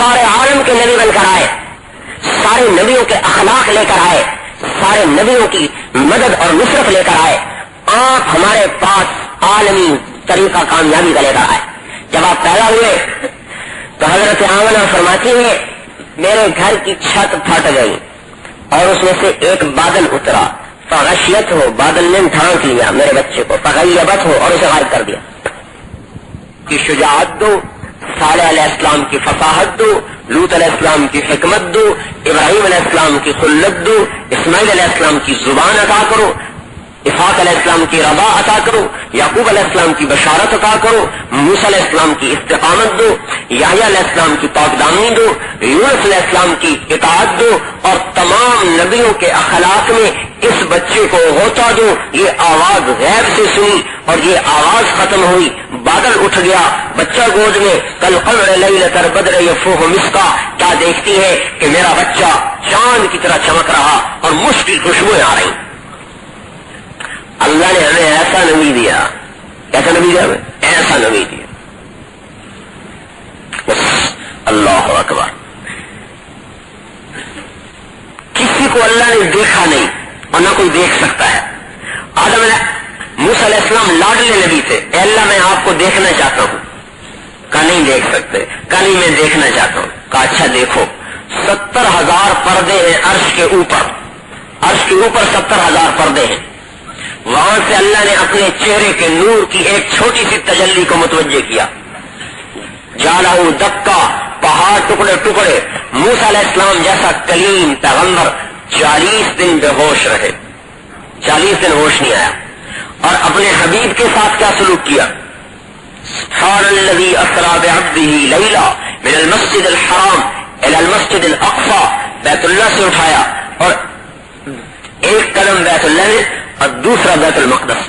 سارے عالم کے نبی بن کر آئے، سارے نبیوں کے اخلاق لے کر آئے، سارے نبیوں کی مدد اور نصرت لے کر آئے، آپ ہمارے پاس عالمی طریقہ کامیابی کا لے کر آئے۔ جب آپ پیدا ہوئے تو حضرت آمنہ فرماتی ہے میرے گھر کی چھت پھٹ گئی اور اس میں سے ایک بادل اترا، فغشیت ہو، بادل نے ڈھانک لیا میرے بچے کو، فغیبت ہو، اور اسے غائب کر دیا۔ کی شجاعت دو، صالح علیہ السلام کی فصاحت دو، لوط علیہ السلام کی حکمت دو، ابراہیم علیہ السلام کی خلت دو، اسماعیل علیہ السلام کی زبان عطا کرو، اسحاق علیہ السلام کی رضا عطا کرو، یعقوب علیہ السلام کی بشارت عطا کرو، موسیٰ علیہ السلام کی استقامت دو، یحییٰ علیہ السلام کی پاکدامنی دو، یونس علیہ السلام کی اطاعت دو، اور تمام نبیوں کے اخلاق میں اس بچے کو غوطہ دو۔ یہ آواز غیب سے سنی اور یہ آواز ختم ہوئی، بادل اٹھ گیا، بچہ گود میں، کل قمر لیلۃ البدر یفوح مسکا، کیا دیکھتی ہے کہ میرا بچہ چاند کی طرح چمک رہا اور مشک کی خوشبوئیں آ رہی۔ اللہ نے ہمیں ایسا نبی دیا، ایسا نبی دیا، ہمیں ایسا نبی دیا، بس اللہ اکبر۔ کسی کو اللہ نے دیکھا نہیں اور نہ کوئی دیکھ سکتا ہے۔ آدم موسیٰ علیہ السلام لاڈلے نبی تھے، اے اللہ میں آپ کو دیکھنا چاہتا ہوں، کہا نہیں دیکھ سکتے، کہا نہیں میں دیکھنا چاہتا ہوں، کہا اچھا دیکھو، 70,000 پردے ہیں عرش کے اوپر، عرش کے اوپر 70,000 پردے ہیں، وہاں سے اللہ نے اپنے چہرے کے نور کی ایک چھوٹی سی تجلی کو متوجہ کیا، جالہ دکا، پہاڑ ٹکڑے ٹکڑے، موسیٰ علیہ السلام جیسا کلیم پیغمبر 40 دن بے ہوش رہے، 40 دن ہوش نہیں آیا، اور اپنے حبیب کے ساتھ کیا سلوک کیا، سبحان الذی اسری بعبدہ لیلا من المسجد الحرام الی المسجد الاقصی، بیت اللہ سے اٹھایا اور ایک قدم بیت اللہ نے اور دوسرا بیت المقدس،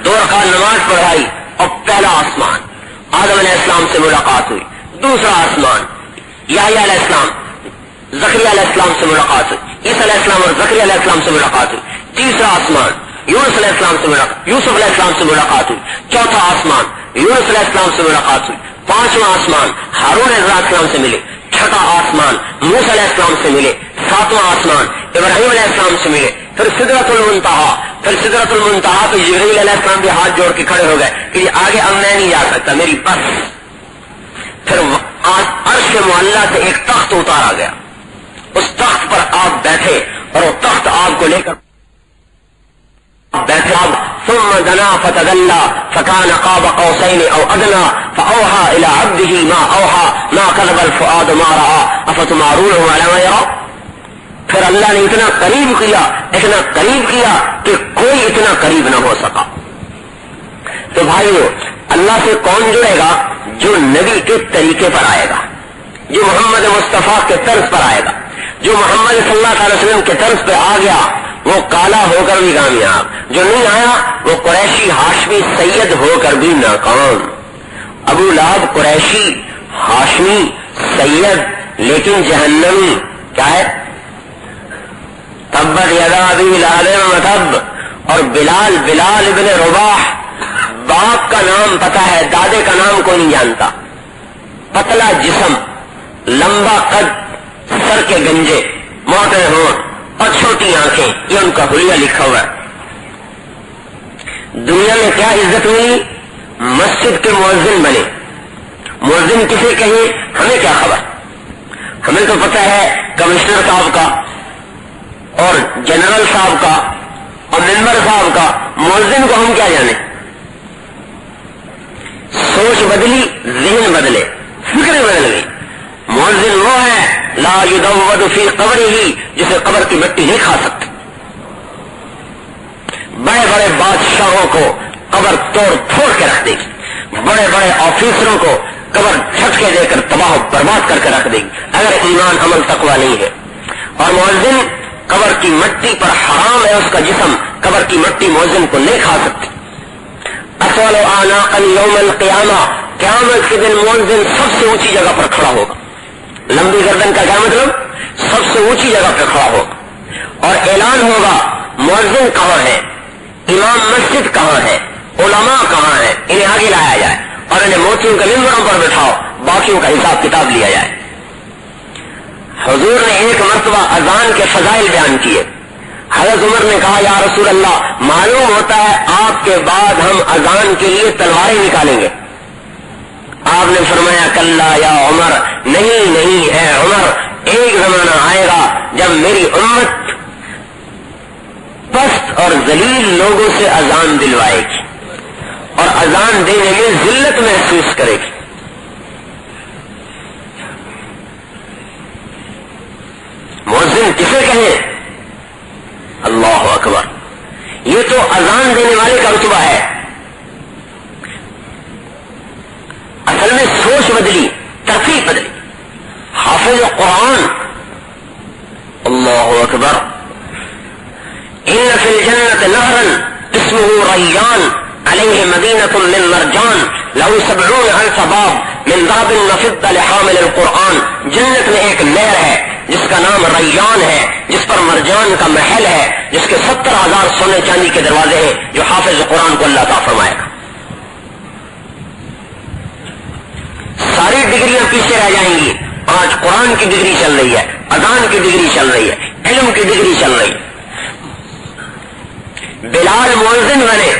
2 رکعت نماز پڑھائی، اور پہلا آسمان آدم علیہ السلام سے ملاقات ہوئی، دوسرا آسمان یحییٰ علیہ السلام زکریا علیہ السلام سے ملاقات ہوئی، عیسیٰ علیہ السلام اور زکریا علیہ السلام سے ملاقات ہوئی، تیسرا آسمان یونس علیہ السلام سے ملاقات، یوسف علیہ السلام سے ملاقات ہوئی، چوتھا آسمان یونس علیہ السلام سے ملاقات ہوئی، پانچواں آسمان ہارون علیہ السلام سے ملے، چھٹا آسمان موسیٰ علیہ السلام سے ملے، ساتواں آسمان ابراہیم علیہ السلام سے ملے، پھر سدرۃ المنتہا، پھر سدرۃ المنتہا پہ جبرائیل علیہ السلام بھی ہاتھ جوڑ کے کھڑے ہو گئے کہ آگے اب میں نہیں جا سکتا، میری بس۔ پھر عرش معلّہ سے ایک تخت اتارا گیا، اس تخت پر آپ بیٹھے اور وہ تخت آپ کو لے کر بیٹھے، ثم دنا فتدلى فكان قاب قوسين او ادنى فاوحى الى عبده ما اوحى ما كذب الفؤاد ما راى افتمارونه على ما يرى۔ پھر اللہ نے اتنا قریب کیا کہ کوئی اتنا قریب نہ ہو سکا۔ تو بھائیو، اللہ سے کون جڑے گا؟ جو نبی کے طریقے پر آئے گا، جو محمد مصطفیٰ کے طرز پر آئے گا، جو محمد صلی اللہ علیہ وسلم کے طرز پہ آ گیا وہ کالا ہو کر بھی کامیاب، جو نہیں آیا وہ قریشی ہاشمی سید ہو کر بھی ناکام۔ ابو لہب قریشی ہاشمی سید لیکن جہنمی، کیا ہے؟ تبت یدا ابی لہب وتب۔ اور بلال ابن رباح، باپ کا نام پتا ہے، دادے کا نام کوئی نہیں جانتا، پتلا جسم، لمبا قد، سر کے گنجے، موٹے ہونٹ اور چھوٹی آنکھیں، یہ ان کا حلیہ لکھا ہوا ہے۔ دنیا میں کیا عزت ملی؟ مسجد کے مؤذن بنے۔ مؤذن کسے کہیں؟ ہمیں کیا خبر، ہمیں تو پتہ ہے کمشنر صاحب کا اور جنرل صاحب کا اور ممبر صاحب کا، مؤذن کو ہم کیا جانے۔ سوچ بدلی، ذہن بدلے، فکر بدل گئی۔ مؤذن وہ ہے لا یدود فی قبرہ، جسے قبر کی مٹی نہیں کھا سکتی۔ بڑے بڑے بادشاہوں کو قبر توڑ پھوڑ کے رکھ دے گی، بڑے بڑے آفیسروں کو قبر جھٹکے دے کر تباہ و برباد کر کے رکھ دے گی اگر ایمان عمل تقویٰ نہیں ہے۔ اور مؤذن قبر کی مٹی پر حرام ہے، اس کا جسم، قبر کی مٹی مؤذن کو نہیں کھا سکتی۔ اطول اعناقا یوم القیامہ، قیامت کے دن مؤذن سب سے اونچی جگہ پر کھڑا ہوگا۔ لمبی گردن کا کیا مطلب؟ سب سے اونچی جگہ پر کھڑا ہوگا اور اعلان ہوگا مؤذن کہاں ہے، امام مسجد کہاں ہے، علماء کہاں ہے، انہیں آگے لایا جائے اور انہیں موتیوں کے ممبروں پر بٹھاؤ باقیوں کا حساب کتاب لیا جائے. حضور نے ایک مرتبہ اذان کے فضائل بیان کیے. حضرت عمر نے کہا یا رسول اللہ معلوم ہوتا ہے آپ کے بعد ہم اذان کے لیے تلواریں نکالیں گے. آپ نے فرمایا کلا یا عمر، نہیں نہیں اے عمر، ایک زمانہ آئے گا جب میری امت پست اور ذلیل لوگوں سے اذان دلوائے گی اور اذان دینے میں ذلت محسوس کرے گی. مؤذن کسے کہیں؟ اللہ اکبر. یہ تو اذان دینے والے کا رتبہ ہے. اصل میں سوچ بدلی، ترتیب بدلی. حافظ قرآن، اللہ اکبر. ان فی الجنة نهرا اسمه ریان علیہ مدینة من مرجان له 70,000 باب من ذهب وفضة لحامل القرآن. جنت میں ایک نہر ہے جس کا نام ریان ہے، جس پر مرجان کا محل ہے، جس کے 70,000 سونے چاندی کے دروازے ہیں، جو حافظ قرآن کو اللہ تعالیٰ فرمائے گا. ساری ڈگریاں پیچھے رہ جائیں گی. آج قرآن کی ڈگری چل رہی ہے، اذان کی ڈگری چل رہی ہے، علم کی ڈگری چل رہی ہے. بلال مؤذن بنے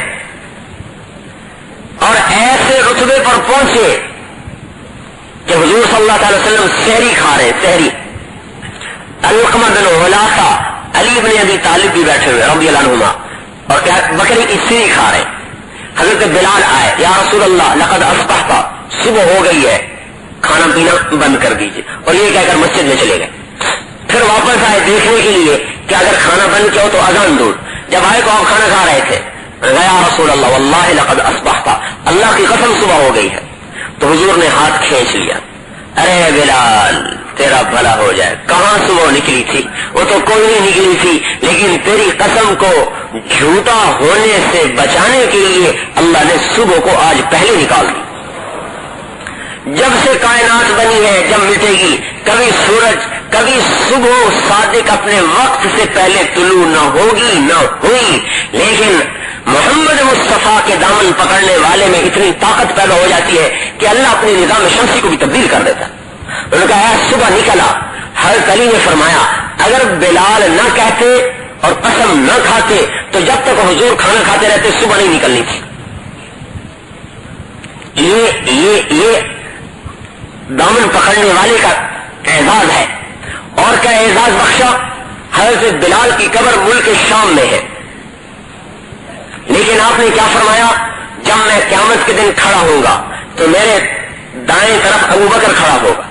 اور ایسے رتبے پر پہنچے کہ حضور صلی اللہ علیہ وسلم سحری کھا رہے. سحری علقمہ بن علاقہ، علی بن ابی طالب بھی بیٹھے ہوئے رضی اللہ عنہما، اور کیا بکری کی سری کھا رہے. حضرت بلال آئے، یا رسول اللہ لقد اصبحت، صبح ہو گئی ہے، کھانا پینا بند کر دیجیے. اور یہ کہہ کر مسجد میں چلے گئے. پھر واپس آئے دیکھنے کے لیے کہ اگر کھانا بند کیا ہو تو اذان دو. جب آئے تو آپ کھانا کھا رہے تھے. یا رسول اللہ واللہ لقد اصبحت، اللہ کی قسم صبح ہو گئی ہے. تو حضور نے ہاتھ کھینچ لیا. ارے بلال تیرا بھلا ہو جائے، کہاں صبح نکلی تھی؟ وہ تو کوئی نہیں نکلی تھی، لیکن تیری قسم کو جھوٹا ہونے سے بچانے کے لیے اللہ نے صبح کو آج پہلے نکال دی. جب سے کائنات بنی ہے جب مٹے گی، کبھی سورج کبھی صبح صادق اپنے وقت سے پہلے طلوع نہ ہوگی نہ ہوئی، لیکن محمد مصطفیٰ کے دامن پکڑنے والے میں اتنی طاقت پیدا ہو جاتی ہے کہ اللہ اپنے نظام شمسی کو بھی تبدیل کر دیتا. انہوں نے کہا صبح نکلا. حضرت علی نے فرمایا اگر بلال نہ کہتے اور قسم نہ کھاتے تو جب تک حضور کھانا کھاتے رہتے صبح نہیں نکلنی تھی. یہ دامن پکڑنے والے کا اعزاز ہے. اور کیا اعزاز بخشا؟ حضرت بلال کی قبر ملک شام میں ہے، لیکن آپ نے کیا فرمایا؟ جب میں قیامت کے دن کھڑا ہوں گا تو میرے دائیں طرف ابو بکر کھڑا ہوگا،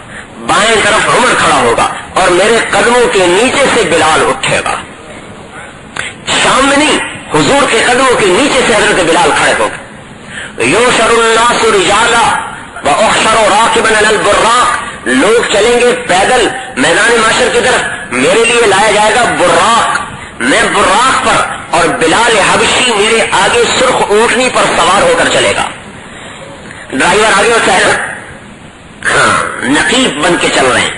بائیں طرف عمر کھڑا ہوگا، اور میرے قدموں کے نیچے سے بلال اٹھے گا. شام میں نہیں، حضور کے قدموں کے نیچے سے حضرت بلال کھڑے ہوگا. یوشر الناس رجالا واحشر راکبا علی البراق، لوگ چلیں گے پیدل میدان معاشر کی طرف، میرے لیے لایا جائے گا براق، میں براق پر، اور بلال حبشی میرے آگے سرخ اونٹنی پر سوار ہو کر چلے گا. ڈرائیور آگے اور ہاں نقیب بن کے چل رہے ہیں.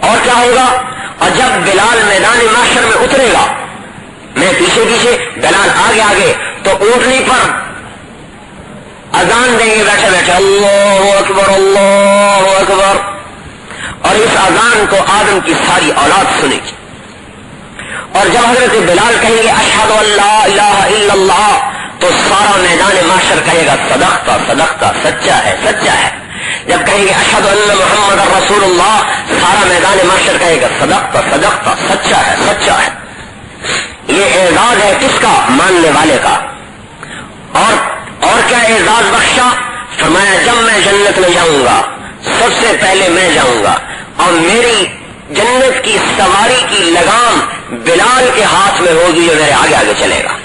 اور کیا ہوگا؟ اور جب بلال میدان معاشر میں اترے گا، میں پیچھے پیچھے، بلال آگے آگے، تو اونٹنی پر اذان دیں گے بیٹھے بیٹھے، اللہ اکبر اللہ اکبر. اور اس اذان کو آدم کی ساری اولاد سنے گی. اور جب حضرت بلال کہیں گے اشہد ان لا الہ الا اللہ، تو سارا میدان معاشر کہے گا صدقتا صدقتا، سچا ہے سچا ہے. جب کہیں گے اشہد ان محمد رسول اللہ، سارا میدان معاشر کہے گا صدقتا صدقتا، سچا ہے سچا ہے. یہ اعزاز ہے کس کا؟ ماننے والے کا. اور کیا اعزاز بخشا؟ فرمایا جب میں جنت میں جاؤں گا سب سے پہلے میں جاؤں گا، اور میری جنت کی سواری کی لگام بلال کے ہاتھ میں ہوگی جو میرے آگے آگے چلے گا.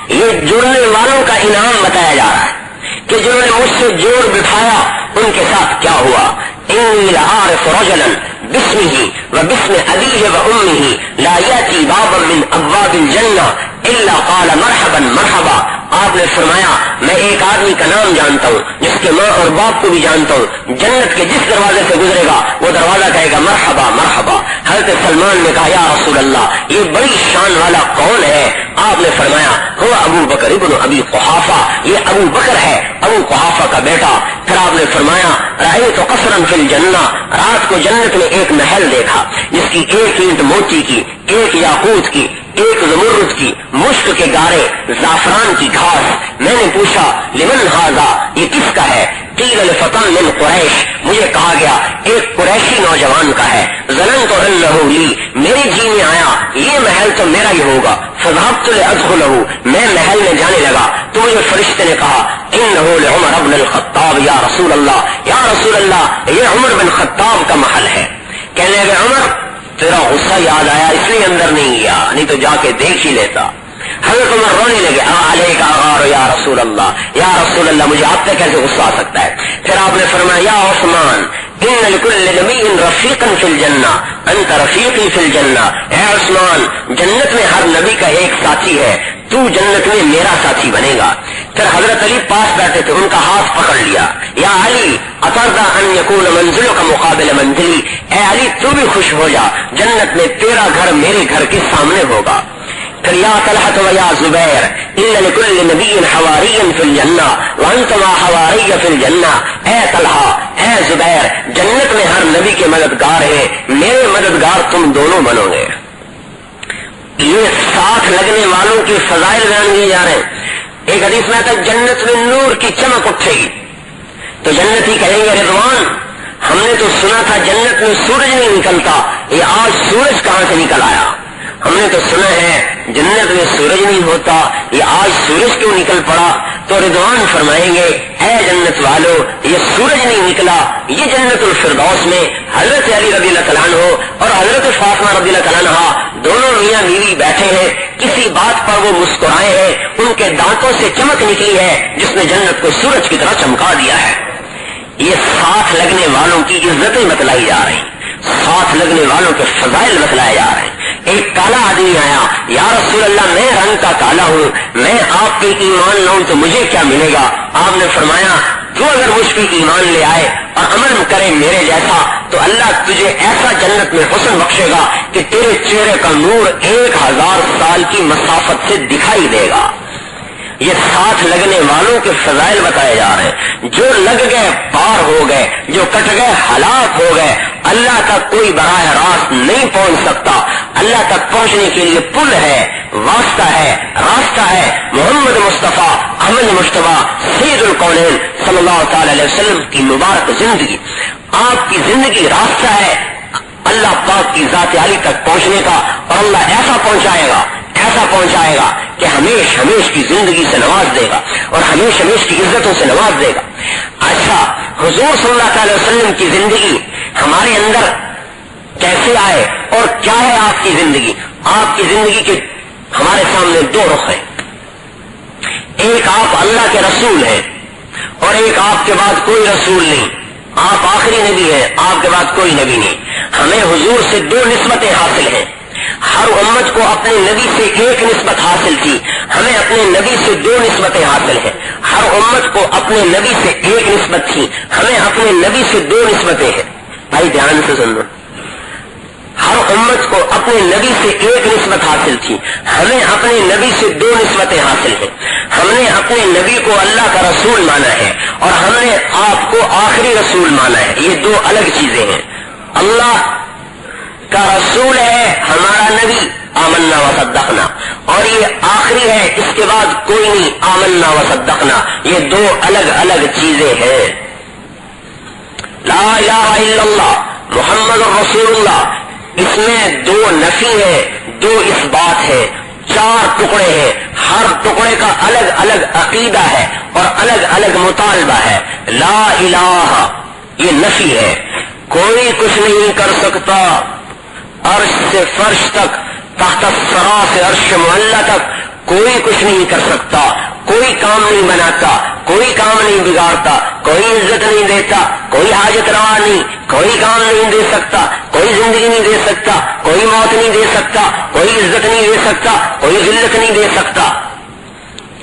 یہ جڑنے والوں کا انعام بتایا جا رہا ہے کہ جنہوں نے مجھ سے جوڑ بٹھایا ان کے ساتھ کیا ہوا. انی لعارف رجلا باسمه وباسم ابيه وامه لا ياتي بابا من ابواب الجنه الا قال مرحبا مرحبا. آپ نے فرمایا میں ایک آدمی کا نام جانتا ہوں جس کے ماں اور باپ کو بھی جانتا ہوں، جنت کے جس دروازے سے گزرے گا وہ دروازہ کہے گا مرحبا مرحبا. حضرت سلمان نے کہا یا رسول اللہ یہ بڑی شان والا کون ہے؟ آپ نے فرمایا ہوا ابو بکر ابن ابی قحافہ، یہ ابو بکر ہے ابو قحافہ کا کا بیٹا. پھر آپ نے فرمایا رأیت قصرا فی الجنہ، رات کو جنت میں ایک محل دیکھا جس کی ایک اینٹ موتی کی، ایک یاقوت کی، ایک زمرد کی، مشک کے گارے، زعفران کی گھاس. میں نے پوچھا لمن ھذا، یہ کس کا ہے؟ قیل لفتن من قریش، مجھے کہا گیا ایک قریشی نوجوان کا ہے. ظننت انہ لی، میری جی میں آیا یہ محل تو میرا ہی ہوگا. فذهبت لادخلہ، میں محل میں جانے لگا تو مجھے فرشتے نے کہا انہ لعمر بن الخطاب یا رسول اللہ، یا رسول اللہ یہ عمر بن خطاب کا محل ہے. کہنے لگے عمر تیرا غصہ یاد آیا اس لیے اندر نہیں گیا، نہیں تو جا کے دیکھ ہی لیتا. حضرت عمر رونے لگے علیک اغار یا رسول اللہ، یا رسول اللہ مجھے آپ پہ کیسے غصہ آ سکتا ہے. پھر آپ نے فرمایا یا عثمان ان لکل نبی رفیقا فی الجنہ انت رفیقی فی الجنہ، اے عثمان جنت میں ہر نبی کا ایک ساتھی ہے، تو جنت میں میرا ساتھی بنے گا. پھر حضرت علی پاس بیٹھے تھے، ان کا ہاتھ پکڑ لیا. یا علی اترضى ان یکون منزلک مقابل منزلی، اے علی تو بھی خوش ہو جا، جنت میں تیرا گھر میرے گھر کے سامنے ہوگا. پھر یا طلحہ و یا زبیر ان لکل نبی حواری فی الجنہ وانت ما حواری فی الجنہ، اے طلحہ اے زبیر جنت میں ہر نبی کے مددگار ہیں، میرے مددگار تم دونوں بنو گے. یہ ساتھ لگنے والوں کی فضائل بیان کیے جا رہے ہیں. ایک حدیث میں آتا ہے جنت میں نور کی چمک اٹھے گی تو جنتی کہیں گے رضوان ہم نے تو سنا تھا جنت میں سورج نہیں نکلتا، یہ آج سورج کہاں سے نکل آیا؟ ہم نے تو سنا ہے جنت میں سورج نہیں ہوتا، یہ آج سورج کیوں نکل پڑا؟ تو رضوان فرمائیں گے اے جنت والو یہ سورج نہیں نکلا، یہ جنت الفردوس میں حضرت علی رضی اللہ تعالیٰ عنہ اور حضرت فاطمہ رضی اللہ تعالیٰ عنہ دونوں میاں بیوی بیٹھے ہیں، کسی بات پر وہ مسکرائے ہیں، ان کے دانتوں سے چمک نکلی ہے جس نے جنت کو سورج کی طرح چمکا دیا ہے. یہ ساتھ لگنے والوں کی عزتیں بتلائی جا رہی ہیں، ساتھ لگنے والوں کے فضائل بتلائے جا رہے ہیں. ایک کالا آدمی آیا یا رسول اللہ میں رنگ کا کالا ہوں، میں آپ پہ ایمان لاؤں تو مجھے کیا ملے گا؟ آپ نے فرمایا تو اگر مجھ پہ ایمان لے آئے اور عمل کرے میرے جیسا تو اللہ تجھے ایسا جنت میں حسن بخشے گا کہ تیرے چہرے کا نور 1000 سال کی مسافت سے دکھائی دے گا. یہ ساتھ لگنے والوں کے فضائل بتائے جا رہے ہیں. جو لگ گئے پار ہو گئے، جو کٹ گئے ہلاک ہو گئے. اللہ تک کوئی براہ راست نہیں پہنچ سکتا، اللہ تک پہنچنے کے لیے پل ہے، واسطہ ہے، راستہ ہے. محمد مصطفیٰ احمد مشتبہ سید الکونین صلی اللہ تعالی علیہ وسلم کی مبارک زندگی، آپ کی زندگی راستہ ہے اللہ پاک کی ذات عالی تک پہنچنے کا. اور اللہ ایسا پہنچائے گا، ایسا پہنچائے گا کہ ہمیش ہمیش کی زندگی سے نواز دے گا اور ہمیش ہمیش کی عزتوں سے نواز دے گا. اچھا حضور صلی اللہ تعالی وسلم کی زندگی ہمارے اندر کیسے آئے اور کیا ہے آپ کی زندگی؟ آپ کی زندگی کے ہمارے سامنے 2 رخ ہیں. ایک آپ اللہ کے رسول ہیں اور ایک آپ کے بعد کوئی رسول نہیں، آپ آخری نبی ہیں، آپ کے بعد کوئی نبی نہیں. ہمیں حضور سے 2 نسبتیں حاصل ہیں. ہر امت کو اپنے نبی سے ایک نسبت حاصل تھی، ہمیں اپنے نبی سے 2 نسبتیں حاصل ہیں. ہر امت کو اپنے نبی سے ایک نسبت تھی، ہمیں اپنے نبی سے 2 نسبتیں ہیں. بھائی دھیان سے سنو، ہر امت کو اپنے نبی سے ایک نسبت حاصل تھی، ہمیں اپنے نبی سے 2 نسبتیں حاصل ہیں. ہم نے اپنے نبی کو اللہ کا رسول مانا ہے اور ہم نے آپ کو آخری رسول مانا ہے. یہ 2 الگ چیزیں ہیں. اللہ کا رسول ہے ہمارا نبی آمنا و صدقنا، اور یہ آخری ہے، اس کے بعد کوئی نہیں آمنا و صدقنا. یہ 2 الگ الگ چیزیں ہیں. لا الہ الا اللہ محمد رسول اللہ، اس میں 2 نفی ہے، 2 اثبات ہے، 4 ٹکڑے ہیں. ہر ٹکڑے کا الگ الگ عقیدہ ہے اور الگ الگ مطالبہ ہے. لا الہ یہ نفی ہے، کوئی کچھ نہیں کر سکتا. عرش سے فرش تک، تحت الثرا سے عرش معلی تک کوئی کچھ نہیں کر سکتا، کوئی کام نہیں بناتا، کوئی کام نہیں بگاڑتا، کوئی عزت نہیں دیتا، کوئی حاجت روا نہیں، کوئی کام نہیں دے سکتا، کوئی زندگی نہیں دے سکتا، کوئی موت نہیں دے سکتا، کوئی عزت نہیں دے سکتا، کوئی ذلت نہیں دے سکتا.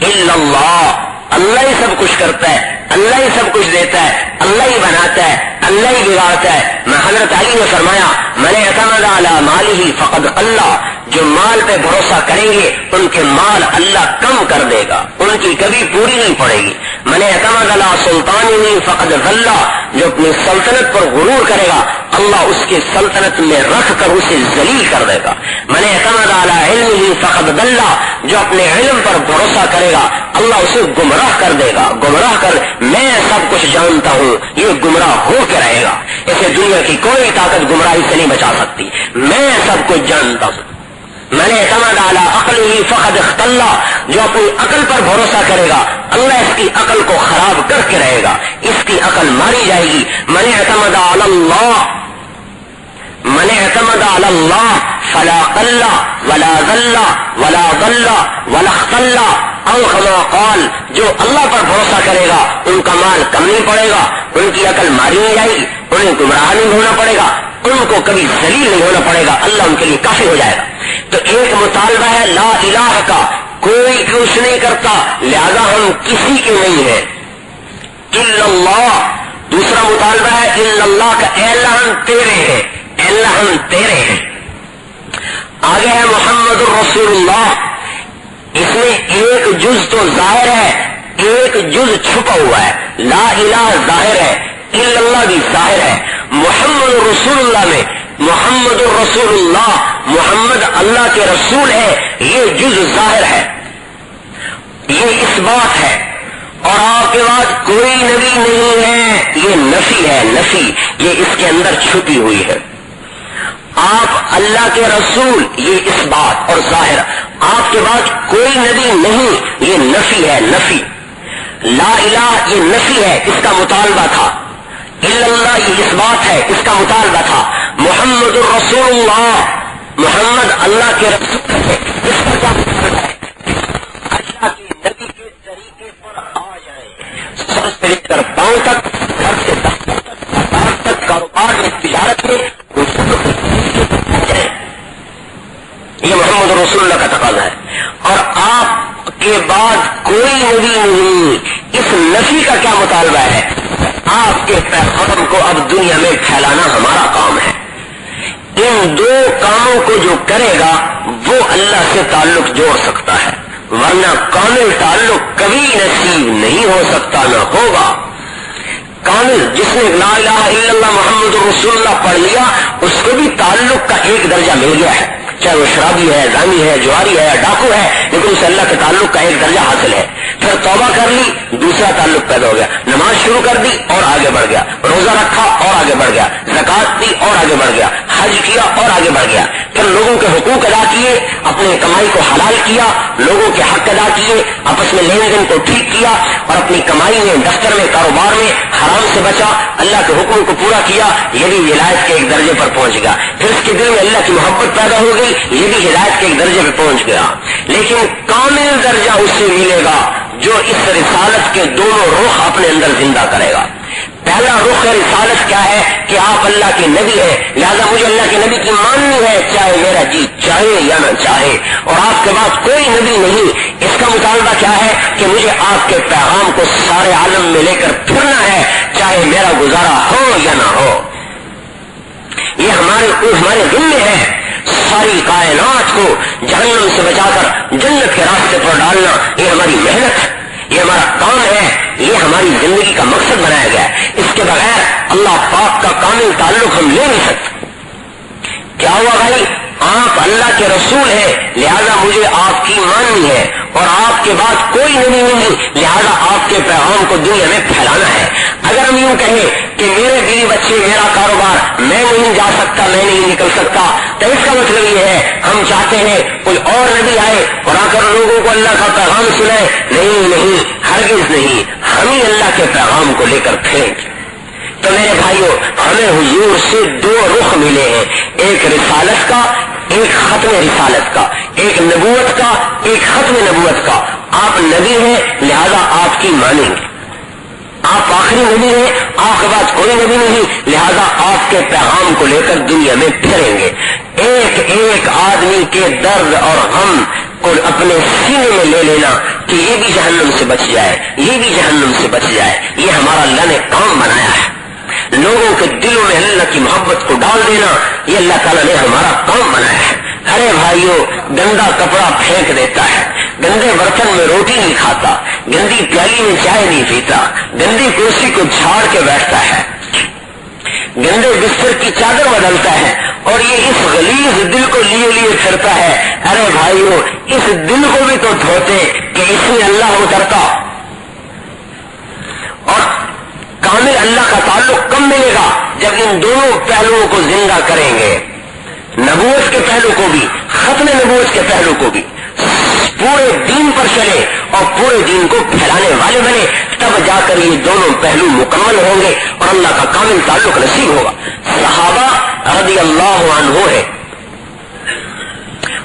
الا اللہ، اللہ ہی سب کچھ کرتا ہے، اللہ ہی سب کچھ دیتا ہے، اللہ ہی بناتا ہے، اللہ ہی بگاڑتا ہے. حضرت علی نے فرمایا من اعتمد علی مالہ فقد اللہ، جو مال پہ بھروسہ کریں گے ان کے مال اللہ کم کر دے گا، ان ان کی کبھی پوری نہیں پڑے گی. من اعتمد علی سلطانہ فقد ضل، جو اپنی سلطنت پر غرور کرے گا اللہ اس کے سلطنت میں رکھ کر اسے ذلیل کر دے گا. من اعتمد علی علمہ فقد ضل، جو اپنے علم پر بھروسہ کرے گا اللہ اسے گمراہ کر دے گا. گمراہ کر، میں سب کچھ جانتا ہوں، یہ گمراہ ہو کے رہے گا. اسے دنیا کی کوئی طاقت گمراہی سے نہیں بچا سکتی. میں سب کچھ جانتا ہوں. من اعتمد علی عقلہ فقد اختل، جو اپنی عقل پر بھروسہ کرے گا اللہ اس کی عقل کو خراب کر کے رہے گا، اس کی عقل ماری جائے گی. من اعتمد علی اللہ، من اعتمد علی اللہ فلا قل ولا ذل ولا ضل ولا اختل او کما قال، جو اللہ پر بھروسہ کرے گا ان کا مال کم نہیں پڑے گا، ان کی عقل ماری نہیں جائے گی، انہیں گمراہ نہیں ہونا پڑے گا، ان کو کبھی ذلیل نہیں ہونا پڑے گا، اللہ ان کے لیے کافی ہو جائے گا. تو ایک مطالبہ ہے لا الہ کا، کوئی کچھ نہیں کرتا لہذا ہم کسی کے نہیں ہیں، الا اللہ. دوسرا مطالبہ ہے الا اللہ کا، اے اللہ ہم تیرے ہیں، اے اللہ ہم تیرے ہیں. آگے ہے محمد الرسول اللہ، اس میں ایک جز تو ظاہر ہے، ایک جز چھپا ہوا ہے. لا الہ ظاہر ہے، الا اللہ بھی ظاہر ہے. محمد الرسول اللہ میں محمد الرسول اللہ، محمد اللہ کے رسول ہے، یہ جز ظاہر ہے، یہ اس بات ہے. اور آپ کے بعد کوئی نبی نہیں ہے، یہ نفی ہے، نفی، یہ اس کے اندر چھپی ہوئی ہے. آپ اللہ کے رسول، یہ اس بات اور ظاہر. آپ کے بعد کوئی نبی نہیں، یہ نفی ہے، نفی. لا الہ یہ نفی ہے، اس کا مطالبہ تھا. الا اللہ یہ اس بات ہے، اس کا مطالبہ تھا. محمد الرسول اللہ، محمد اللہ کے رسول ہے، اس کا کیا مطالبہ ہے؟ اللہ کے نبی کے طریقے پر آ جائے، سر سے لے کر پاؤں تک، گھر سے دفتر تک، بازار تک، کاروبار میں، تجارت میں، یہ محمد رسول اللہ کا تقاضا ہے. اور آپ کے بعد کوئی نبی نہیں، اس نفی کا کیا مطالبہ ہے؟ آپ کے پیغام کو اب دنیا میں پھیلانا ہمارا کام ہے. ان دو کاموں کو جو کرے گا وہ اللہ سے تعلق جوڑ سکتا ہے، ورنہ کامل تعلق کبھی نصیب نہیں ہو سکتا، نہ ہوگا. کامل جس نے لا الہ الا اللہ محمد رسول اللہ پڑھ لیا اس کو بھی تعلق کا ایک درجہ مل گیا ہے، چاہے وہ شرابی ہے، زانی ہے، جواری ہے، ڈاکو ہے، لیکن اسے اللہ کے تعلق کا ایک درجہ حاصل ہے. پھر توبہ کر لی، دوسرا تعلق پیدا ہو گیا. نماز شروع کر دی اور آگے بڑھ گیا، روزہ رکھا اور آگے بڑھ گیا، زکات دی اور آگے بڑھ گیا، حج کیا اور آگے بڑھ گیا. پھر لوگوں کے حقوق ادا کیے، اپنے کمائی کو حلال کیا، لوگوں کے حق ادا کیے، آپس میں لین دین کو ٹھیک کیا، اور اپنی کمائی میں، دفتر میں، کاروبار میں حرام سے بچا، اللہ کے حکم کو پورا کیا. یہ بھی ولایت کے ایک درجے پر پہنچ گیا. پھر اس کے دل میں اللہ کی محبت پیدا ہو گئی، یہ بھی ہدایت کے ایک درجے پہ پہنچ گیا. لیکن کامل درجہ اس سے ملے گا جو اس رسالت کے دونوں رخ اپنے اندر زندہ کرے گا. پہلا رخ رسالت کیا ہے کہ آپ اللہ کے نبی ہیں، لہذا مجھے اللہ کے نبی کی ماننی ہے چاہے میرا جی چاہے یا نہ چاہے. اور آپ کے بعد کوئی نبی نہیں، اس کا مطالبہ کیا ہے کہ مجھے آپ کے پیغام کو سارے عالم میں لے کر پھرنا ہے چاہے میرا گزارا ہو یا نہ ہو. یہ ہمارے ذمے ہے. ساری کائنات کو جہنم سے بچا کر جنت کے راستے پر ڈالنا یہ ہماری محنت ہے، یہ ہمارا کام ہے، یہ ہماری زندگی کا مقصد بنایا گیا ہے. اس کے بغیر اللہ پاک کا کامل تعلق ہم لے نہیں سکتے. کیا ہوا بھائی؟ آپ اللہ کے رسول ہیں لہذا مجھے آپ کی ماننی ہے، اور آپ کے بعد کوئی نبی نہیں لہذا آپ کے پیغام کو دنیا میں پھیلانا ہے. اگر ہم یوں کہیں کہ میرے بیوی بچے، میرا کاروبار، میں نہیں جا سکتا، میں نہیں نکل سکتا، تو اس کا مطلب یہ ہے ہم چاہتے ہیں کوئی اور نبی آئے اور آ کر لوگوں کو اللہ کا پیغام سنائے. نہیں، ہرگز نہیں، ہم ہی اللہ کے پیغام کو لے کر پھریں. تو میرے بھائیوں، ہمیں حضور سے دو رخ ملے ہیں، ایک رسالت کا، ایک ختم رسالت کا، ایک نبوت کا، ایک ختم نبوت کا. آپ نبی ہیں لہذا آپ کی مانیں گے. آپ آخری نبی ہیں، آپ کے بعد کوئی نبی نہیں لہذا آپ کے پیغام کو لے کر دنیا میں پھریں گے. ایک ایک آدمی کے درد اور غم کو اپنے سینے میں لے لینا کہ یہ بھی جہنم سے بچ جائے، یہ بھی جہنم سے بچ جائے، یہ ہمارا اللہ نے کام بنایا ہے. لوگوں کے دلوں میں اللہ کی محبت کو ڈال دینا یہ اللہ تعالیٰ نے ہمارا کام بنایا ہے. ارے بھائیوں، گندا کپڑا پھینک دیتا ہے، گندے برتن میں روٹی نہیں کھاتا، گندی پیالی میں چائے نہیں پیتا، گندی کرسی کو جھاڑ کے بیٹھتا ہے، گندے بستر کی چادر بدلتا ہے، اور یہ اس غلیظ دل کو لیے پھرتا ہے۔ ارے بھائیو، اس دل کو بھی تو دھوتے کہ اس میں اللہ اترتا، اور کامل اللہ کا تعلق کب ملے گا؟ جب ان دونوں پہلوؤں کو زندہ کریں گے، نبوت کے پہلو کو بھی، ختم نبوت کے پہلو کو بھی، پورے دین پر چلے اور پورے دین کو پھیلانے والے بنے، تب جا کر یہ دونوں پہلو مکمل ہوں گے اور اللہ کا کامل تعلق نصیب ہوگا۔ صحابہ رضی اللہ عنہ ہے،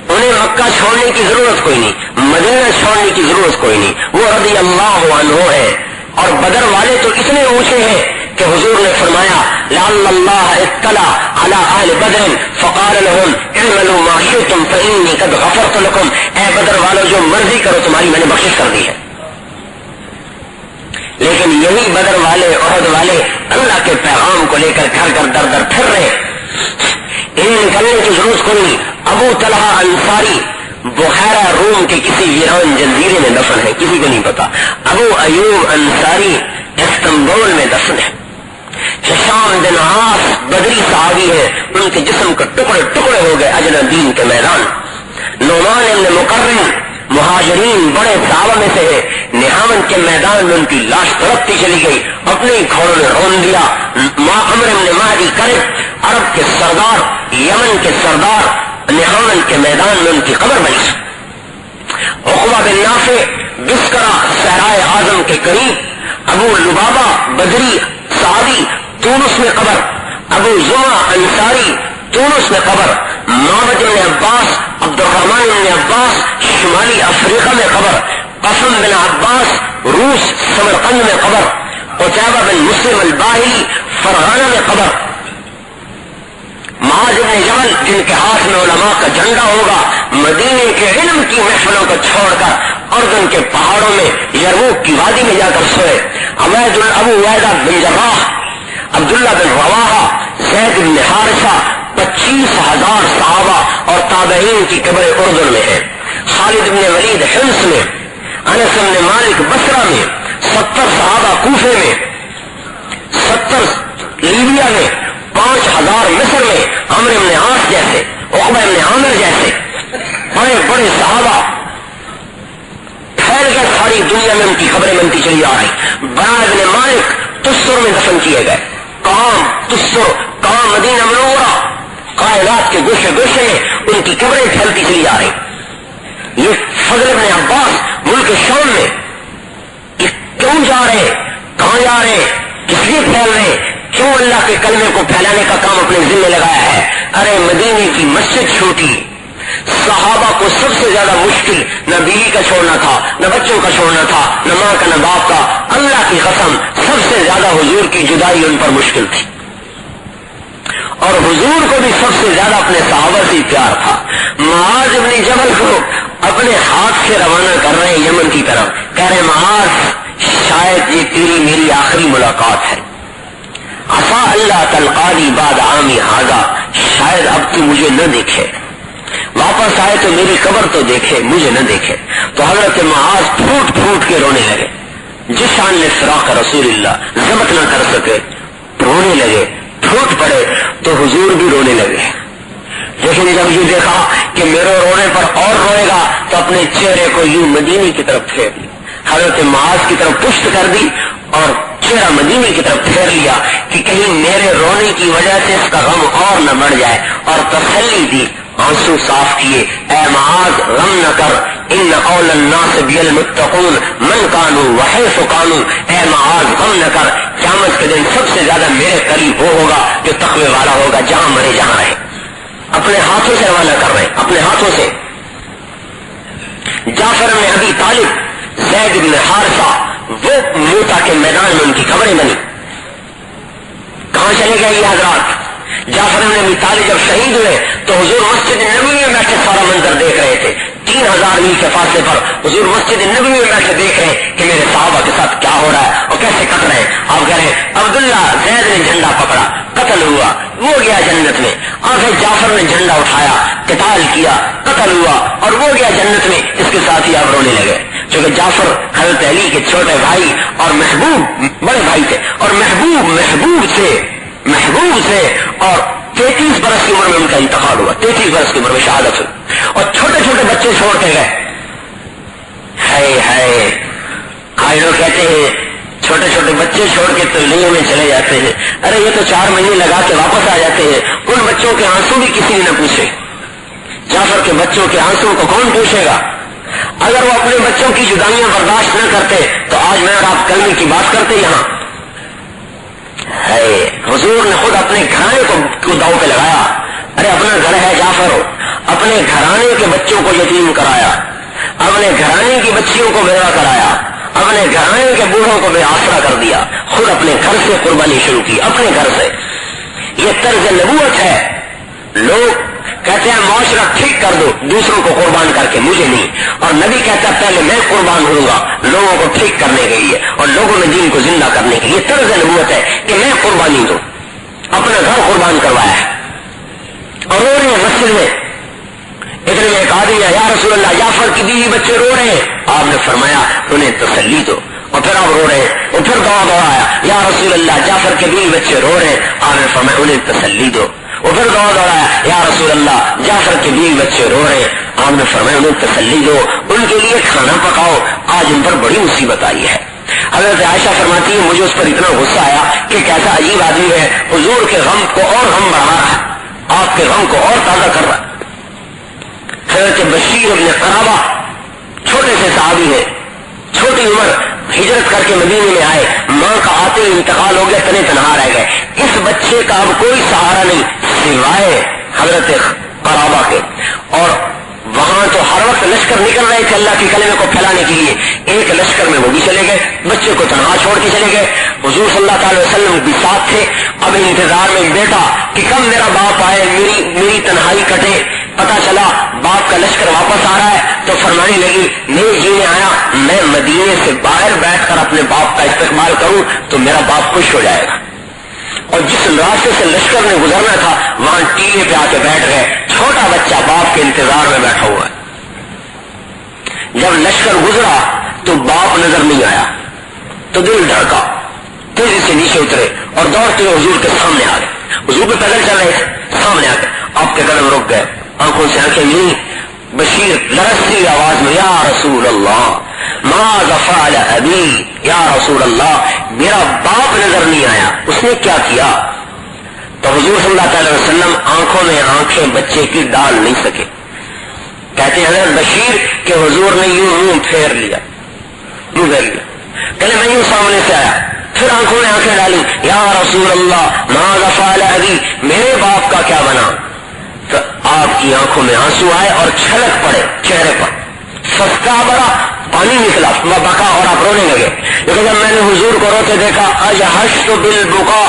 انہیں مکہ چھوڑنے کی ضرورت کوئی نہیں، مدینہ چھوڑنے کی ضرورت کوئی نہیں، وہ رضی اللہ عنہ ہے۔ اور بدر والے تو اتنے اونچے ہیں کہ حضور نے فرمایا لعل اللہ اطلع علی اہل بدر فقال لهم اعملوا ما شئتم فانی قد غفرت لكم، اے بدر والو جو مرضی کرو تمہاری میں نے بخشش کر دی ہے۔ لیکن یہی بدر والے، احد والے اللہ کے پیغام کو لے کر گھر گھر در در پھر رہے، انہیں نکلنے کی ضرورت کوئی نہیں۔ ابو طلحہ انصاری بخارا روم کے کسی ویران جزیرے میں دفن ہے، کسی کو نہیں پتا۔ ابو ایوب انصاری استنبول میں دفن ہے۔ ہشام بن عاص بدری صحابی ہے، ان کے جسم کے ٹکڑے ٹکڑے ہو گئے اجل دین کے میدان۔ نعمان بن مقرن مہاجرین بڑے صحابہ میں سے ہے، نہاون کے میدان میں ان کی لاش تڑپتی چلی گئی، اپنے ہی گھوڑوں نے رون دیا۔ عمر بن مہدی کرب عرب کے سردار، یمن کے سردار، نہاون کے میدان میں ان کی قبر بنی۔ عقبہ بن نافع بسکرہ صحرائے اعظم کے قریب، ابو لبابہ بدری صحابی تونس میں قبر، ابو زمع انصاری تونس میں قبر، معبد بن عباس عبد الرحمن بن عباس شمالی افریقہ میں قبر، قاسم بن عباس روس سمرقند میں قبر، قتیبہ بن مسلم الباہلی فرغانہ میں قبر، معاذ بن جبل جن کے ہاتھ میں علماء کا جھنڈا ہوگا، مدینے کے علم کی محفلوں کو چھوڑ کر اردن کے پہاڑوں میں یرموک کی وادی میں جا کر سوئے، ابو عبیدہ بن جراح، عبداللہ بن رواحہ، زید بن حارثہ، 25,000 صحابہ اور تابعین کی قبریں اردن میں ہیں۔ خالد بن ولید حمص میں، انس بن مالک بصرہ میں، 70 صحابہ کوفے میں، 70 لیبیا میں، 5,000 مصر میں، عمرو بن عاص جیسے، عقبہ بن عامر جیسے بڑے بڑے صحابہ پھیل گئے ساری دنیا میں، ان کی خبریں بنتی چلی آ رہی۔ براء بن مالک تستر میں دفن کیے گئے، تستر مدینہ منورہ، کائنات کے گوشے گوشے میں ان کی قبریں پھیلتی چلی آ رہی۔ یہ فضل بن عباس ملک شام میں، یہ کیوں جا رہے، کہاں جا رہے، کس لیے پھیل رہے، کیوں اللہ کے کلمے کو پھیلانے کا کام اپنے ذمہ لگایا ہے؟ ارے مدینے کی مسجد چھوٹی، صحابہ کو سب سے زیادہ مشکل نہ بیوی کا چھوڑنا تھا، نہ بچوں کا چھوڑنا تھا، نہ ماں کا نہ باپ کا، اللہ کی قسم سب سے زیادہ حضور کی جدائی ان پر مشکل تھی، اور حضور کو بھی سب سے زیادہ اپنے صحابہ سے پیار تھا۔ معاذ بن جبل کو اپنے ہاتھ سے روانہ کر رہے ہیں یمن کی طرف، کہہ رہے معاذ شاید یہ تیری میری آخری ملاقات ہے، عسا اللہ تلقانی بعد عامی ھذا، شاید اب تو مجھے نہ دیکھے، واپس آئے تو میری قبر تو دیکھے، مجھے نہ دیکھے۔ تو حضرت معاذ پھوٹ پھوٹ کے رونے لگے، جس شان نے فراق رسول اللہ ضبط نہ کر سکے، رونے لگے، پھوٹ پڑے تو حضور بھی رونے لگے۔ لیکن جب یہ دیکھا کہ میرے رونے پر اور روئے گا تو اپنے چہرے کو یوں مدینے کی طرف پھیر لی، حضرت معاذ کی طرف پشت کر دی اور چہرہ مدینے کی طرف پھیر لیا کہ کہیں میرے رونے کی وجہ سے اس کا غم اور نہ بڑھ جائے، اور تسلی دی، آنسو صاف کیے، اے معاذ غم نہ کر، ان اول الناس بی المتقون من کانوا وحیث کانوا، اے معاذ غم نہ کر، قیامت کے دن سب سے زیادہ میرے قریب وہ ہوگا جو تقوی والا ہوگا، جہاں مرے جہاں رہے۔ اپنے ہاتھوں سے روانہ کر رہے ہیں، اپنے ہاتھوں سے۔ جعفر بن ابی طالب، زید بن حارثہ، وہ موتا کے میدان میں ان کی قبریں بنی۔ کہاں چلے گئے یہ حضرات؟ جعفر بن ابی طالب جب شہید ہوئے تو حضور مسجد نبوی میں بیٹھے سارا منظر دیکھ رہے تھے، 3000 میل کے فاصلے پر حضور مسجد نبوی میں بیٹھے دیکھ رہے کہ میرے صحابہ کے ساتھ کیا ہو رہا ہے اور کیسے کٹ رہے ہیں۔ آپ کہہ رہے ہیں عبداللہ، زید نے جھنڈا پکڑا، قتل ہوا، وہ گیا جنت میں۔ آگے جعفر نے جھنڈا اٹھایا، قتال کیا، قتل ہوا اور وہ گیا جنت میں۔ اس کے ساتھ ہی آپ رونے لگے، کیونکہ جعفر حضرت علی کے چھوٹے بھائی اور محبوب بڑے بھائی تھے، اور محبوب سے اور 33 برس کی عمر میں ان کا انتقال ہوا، 33 برس کی عمر میں شہادت ہوئی، اور چھوٹے چھوٹے بچے چھوڑ کے گئے۔ ہائے آج لوگ کہتے ہیں چھوٹے چھوٹے بچے چھوڑ کے تبلیغ میں چلے جاتے ہیں، ارے یہ تو 4 مہینے لگا کے واپس آ جاتے ہیں، ان بچوں کے آنسو بھی کسی نے نہ پوچھے۔ جعفر کے بچوں کے آنسو کو کون پوچھے گا؟ اگر وہ اپنے بچوں کی جدائیاں برداشت نہ کرتے تو آج میں اور آپ کلمے کی بات کرتے یہاں۔ حضور نے خود اپنے گھرانے کو داؤ پہ لگایا، ارے اپنا گھر ہے جعفر، اپنے گھرانے کے بچوں کو یتیم کرایا، اپنے گھرانے کی بچیوں کو بیوہ کرایا، اپنے گھرانے کے بوڑھوں کو بے آسرا کر دیا، خود اپنے گھر سے قربانی شروع کی، اپنے گھر سے۔ یہ طرز نبوت ہے۔ لوگ کہتے ہیں معاشرہ ٹھیک کر دو دوسروں کو قربان کر کے، مجھے نہیں، اور نبی کہتا ہے پہلے میں قربان ہوں گا لوگوں کو ٹھیک کرنے کے لیے اور لوگوں میں دین کو زندہ کرنے کے لیے۔ طرز نبوت ہے کہ میں قربانی دوں، اپنا گھر قربان کروایا ہے۔ اور رو رہے ہیں مسجد میں، اتنے میں ایک آدمی ہے، یا رسول اللہ جعفر کی بیوی بچے رو رہے ہیں، آپ نے فرمایا انہیں تسلی دو، اور پھر آپ رو رہے ہیں، اور پھر دوڑا آیا، یا رسول اللہ جعفر کے بیوی بچے رو رہے ہیں، آپ نے فرمایا انہیں تسلی دو، اور پھر دوڑایا، یا رسول اللہ جعفر کے بیوی بچے رو رہے ہیں، آپ نے فرمایا انہیں تسلی دو، ان کے لیے کھانا پکاؤ، آج ان پر بڑی مصیبت آئی ہے۔ حضرت عائشہ فرماتی ہے مجھے اس پر اتنا غصہ آیا کہ کیسا عجیب آدمی ہے، حضور کے غم کو اور غم بڑھا رہا ہے، آپ کے غم کو اور تازہ کر رہا ہے۔ حضرت بشیر ابن قرابہ چھوٹے سے صحابی ہے، چھوٹی عمر ہجرت کر کے مدینے میں آئے، ماں کا آتے ہی انتقال ہو گیا، تنے تنہا رہ گئے، اس بچے کا اب کوئی سہارا نہیں سوائے حضرت قرابہ کے، اور وہاں تو ہر وقت لشکر نکل رہے تھے اللہ کے کلمے کو پھیلانے کے لیے، ایک لشکر میں وہ بھی چلے گئے، بچے کو تنہا چھوڑ کے چلے گئے، حضور صلی اللہ تعالی وسلم بھی ساتھ تھے، اب انتظار میں بیٹا کہ کب میرا باپ آئے، میری تنہائی کٹے۔ پتا چلا باپ کا لشکر واپس آ رہا ہے تو فرمانے لگی نہیں جی نے آیا، میں مدینے سے باہر بیٹھ کر اپنے باپ کا استقبال کروں تو میرا باپ خوش ہو جائے گا، اور جس راستے سے لشکر نے گزرنا تھا وہاں ٹیلے پہ آ کے بیٹھ گئے، چھوٹا بچہ باپ کے انتظار میں بیٹھا ہوا ہے۔ جب لشکر گزرا تو باپ نظر نہیں آیا تو دل دھڑکا، تیزی سے نیچے اترے اور دوڑتے ہوئے حضور کے سامنے آ گئے، حضور پہ پیدل چل رہے تھے، سامنے آ گئے، آپ کے قدم رک گئے، آنکھوں سے آنکھیں نہیں، بشیر لرزتی آواز میں یا رسول اللہ ماذا فعل ابی، یا رسول اللہ میرا باپ نظر نہیں آیا، اس نے کیا کیا؟ تو حضور صلی اللہ تعالی وسلم آنکھوں میں آنکھیں بچے کی ڈال نہیں سکے، کہتے ہیں حضرت بشیر کہ حضور نے یوں منہ پھیر لیا، کہنے میں یوں سامنے سے آیا، پھر آنکھوں میں آنکھیں ڈالی، یا رسول اللہ ماذا فعل ابی میرے باپ کا کیا بنا؟ تو آپ کی آنکھوں میں آنسو آئے اور چھلک پڑے چہرے پر، سستا بڑا پانی نکلا بکا اور آپ رونے لگے، لیکن جب میں نے حضور کو روتے دیکھا اجہشت بالبکا،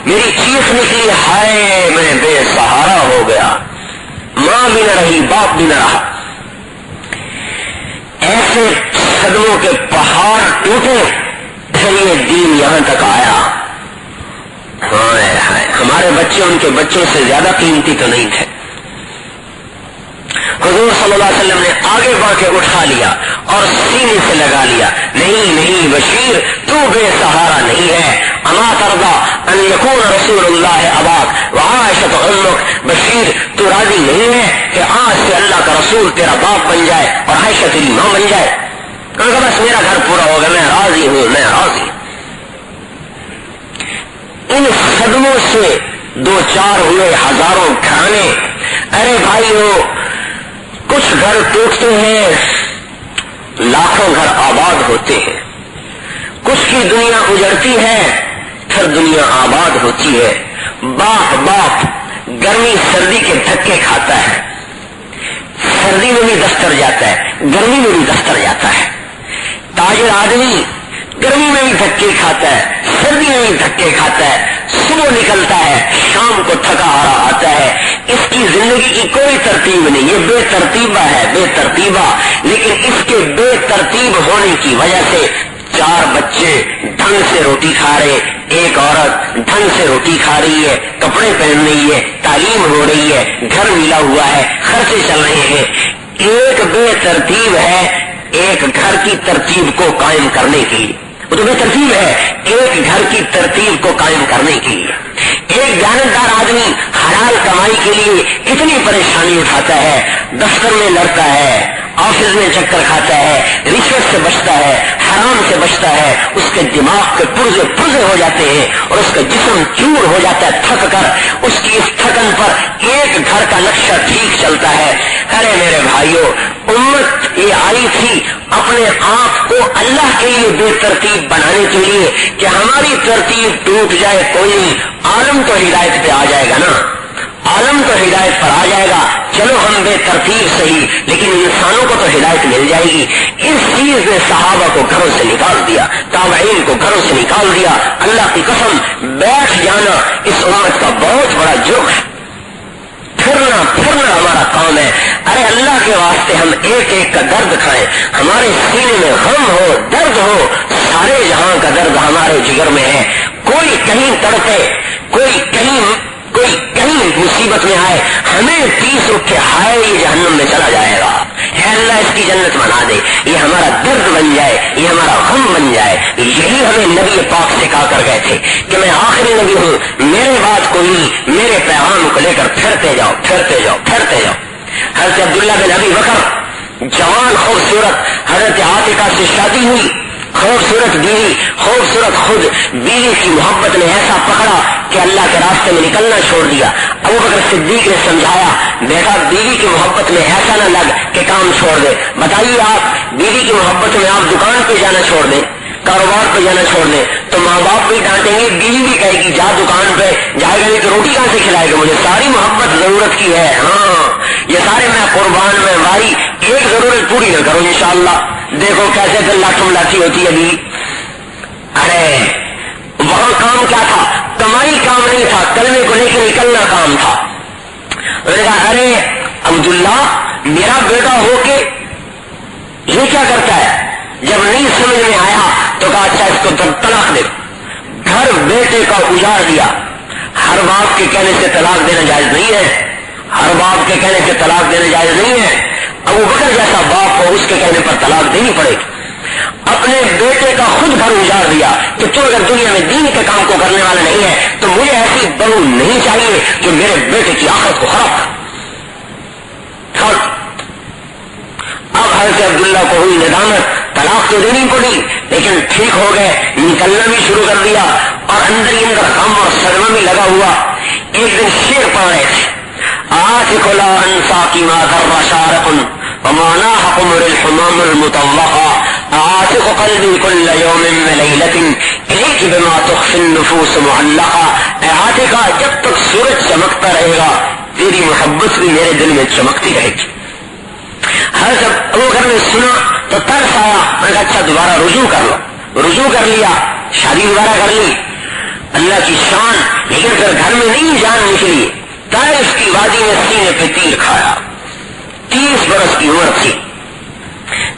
میری چیخ نکلی ہائے میں بے سہارا ہو گیا، ماں بھی نہ رہی باپ بھی نہ رہا۔ ایسے صدموں کے پہاڑ ٹوٹے پھر یہ دین یہاں تک آیا۔ ہمارے بچے ان کے بچوں سے زیادہ قیمتی تو نہیں تھے۔ حضور صلی اللہ علیہ وسلم نے آگے بڑھ کے اٹھا لیا اور سینے سے لگا لیا، نہیں بشیر تو بے سہارا نہیں ہے، اما ترضى ان یکون رسول اللہ اباک وعائشہ امک، بشیر تو راضی نہیں ہے کہ آج سے اللہ کا رسول تیرا باپ بن جائے اور عائشہ تیری ماں بن جائے؟ بس میرا گھر پورا ہوگا، میں راضی ہوں، میں راضی ہوں۔ ان صدموں سے دو چار ہوئے ہزاروں گھرانے، ارے بھائیو کچھ گھر ٹوٹتے ہیں، لاکھوں گھر آباد ہوتے ہیں، کچھ کی دنیا اجڑتی ہے پھر دنیا آباد ہوتی ہے۔ باپ گرمی سردی کے دھکے کھاتا ہے، سردی میں بھی دفتر جاتا ہے، گرمی میں بھی دفتر جاتا ہے۔ تاجر آدمی گرمی میں بھی دھکے کھاتا ہے، سردی میں بھی دھکے کھاتا ہے، صبح نکلتا ہے شام کو تھکا ہارا آتا ہے، اس کی زندگی کی کوئی ترتیب نہیں، یہ بے ترتیبہ ہے، بے ترتیبہ، لیکن اس کے بے ترتیب ہونے کی وجہ سے 4 بچے ڈھنگ سے روٹی کھا رہے، ایک عورت ڈھنگ سے روٹی کھا رہی ہے، کپڑے پہن رہی ہے، تعلیم ہو رہی ہے، گھر ملا ہوا ہے، خرچے چل رہے ہیں، ایک بے ترتیب ہے ایک گھر کی ترتیب کو قائم کرنے کے لیے، وہ تو بے ترتیب ہے ایک گھر کی ترتیب کو قائم کرنے کے لیے۔ ایک جانبدار آدمی حلال کمائی کے لیے کتنی پریشانی اٹھاتا ہے، دفتر میں لڑتا ہے، آفس میں چکر کھاتا ہے، رشوت سے بچتا ہے، حرام سے بچتا ہے، اس کے دماغ کے پرزے پرزے ہو جاتے ہیں اور اس کا جسم چور ہو جاتا ہے تھک کر، اس کی اس تھکن پر ایک گھر کا نقشہ ٹھیک چلتا ہے۔ ارے میرے بھائیوں، امت یہ آئی تھی اپنے آپ کو اللہ کے لیے بے ترتیب بنانے کے لیے کہ ہماری ترتیب ٹوٹ جائے کوئی نہیں، عالم تو ہدایت پہ آ جائے گا نا، عالم تو ہدایت پر آ جائے گا، چلو ہم بے ترتیب صحیح لیکن انسانوں کو تو ہدایت مل جائے گی۔ اس چیز نے صحابہ کو گھروں سے نکال دیا، تابعین کو گھروں سے نکال دیا۔ اللہ کی قسم بیٹھ جانا اس امت کا بہت بڑا جرم ہے، پھرنا ہمارا کام ہے۔ ارے اللہ کے واسطے ہم ایک ایک کا درد کھائیں، ہمارے سینے میں غم ہو، درد ہو، سارے جہاں کا درد ہمارے جگر میں ہے۔ کوئی کہیں تڑپے، کوئی کہیں مصیبت میں آئے، ہمیں 30 اٹھے ہائے یہ جہنم میں چلا جائے گا، اے اللہ اس کی جنت بنا دے، یہ ہمارا درد بن جائے، یہ ہمارا غم بن جائے۔ یہی ہمیں نبی پاک سکھا کر گئے تھے کہ میں آخری نبی ہوں، میرے بات کوئی نہیں، میرے پیغام کو لے کر پھرتے جاؤ۔ حضرت عبداللہ بن ابی بکر جوان خوبصورت حضرت عاتقہ سے شادی ہوئی، خوبصورت بیوی، خوبصورت خود بیوی کی محبت نے ایسا پکڑا کہ اللہ کے راستے میں نکلنا چھوڑ دیا۔ ابو بکر صدیق نے سمجھایا بیٹا بیوی کی محبت میں ایسا نہ لگ کہ کام چھوڑ دے۔ بتائیے آپ بیوی کی محبت میں آپ دکان پہ جانا چھوڑ دیں، کاروبار پہ جانا چھوڑ دیں تو ماں باپ بھی ڈانٹیں گے، بیوی بھی کہے گی جا دکان پہ، جائے گا نہیں تو روٹی کہاں سے کھلائے گا، مجھے ساری محبت ضرورت کی ہے، ہاں یہ سارے میں قربان میں بھائی ایک ضرورت پوری نہ کرو انشاءاللہ۔ دیکھو کیسے پھر لاٹھم لاٹھی ہوتی ہے بیوی۔ ارے وہاں کام کیا تھا؟ کمائی کام نہیں تھا، کلمے کو لے کے نکلنا کام تھا۔ انہوں نے کہا ارے عبداللہ میرا بیٹا ہو کے یہ کیا کرتا ہے؟ جب نہیں سمجھ میں آیا تو کہا اچھا اس کو طلاق دے۔ گھر بیٹے کا اجاڑ دیا۔ ہر باپ کے کہنے سے طلاق دینا جائز نہیں ہے، ہر باپ کے کہنے سے طلاق دینا جائز نہیں ہے۔ ابو بکر جیسا باپ ہو اس کے کہنے پر طلاق دینی پڑے گی۔ اپنے بیٹے کا خود گھر اجاڑ دیا کہ تو اگر دنیا میں دین کے کام کو کرنے والا نہیں ہے تو مجھے ایسی بہو نہیں چاہیے جو میرے بیٹے کی آخرت کو خراب کر۔ اب حضرت عبداللہ کو ہوئی ندامت، طلاق تو دینی پڑی لیکن ٹھیک ہو گئے، نکلنا بھی شروع کر دیا اور اندر ہی اندر غم اور صدمہ بھی لگا ہوا۔ ایک دن شعر پڑھ رہے تھے، آتک لا انسا کی ما ذر شارق ومعناہ قمر الحمام المطوقہ آتق قلبی کل یوم ولیلت الیک بما تخفی النفوس معلقہ۔ اے آتقہ جب تک سورج چمکتا رہے گا تیری محبت بھی میرے دل میں چمکتی رہے گی۔ ہر جب ابو بکر نے سنا تو ترس آیا، میں نے کہا اچھا دوبارہ رجوع کر لو۔ رجوع کر لیا، شادی دوبارہ کر لی، اللہ کی شان۔ لیکن پھر گھر میں نہیں جان نکلی، طائف کی وادی میں سینے پہ تیر کھایا، 30 برس کی عمر تھی،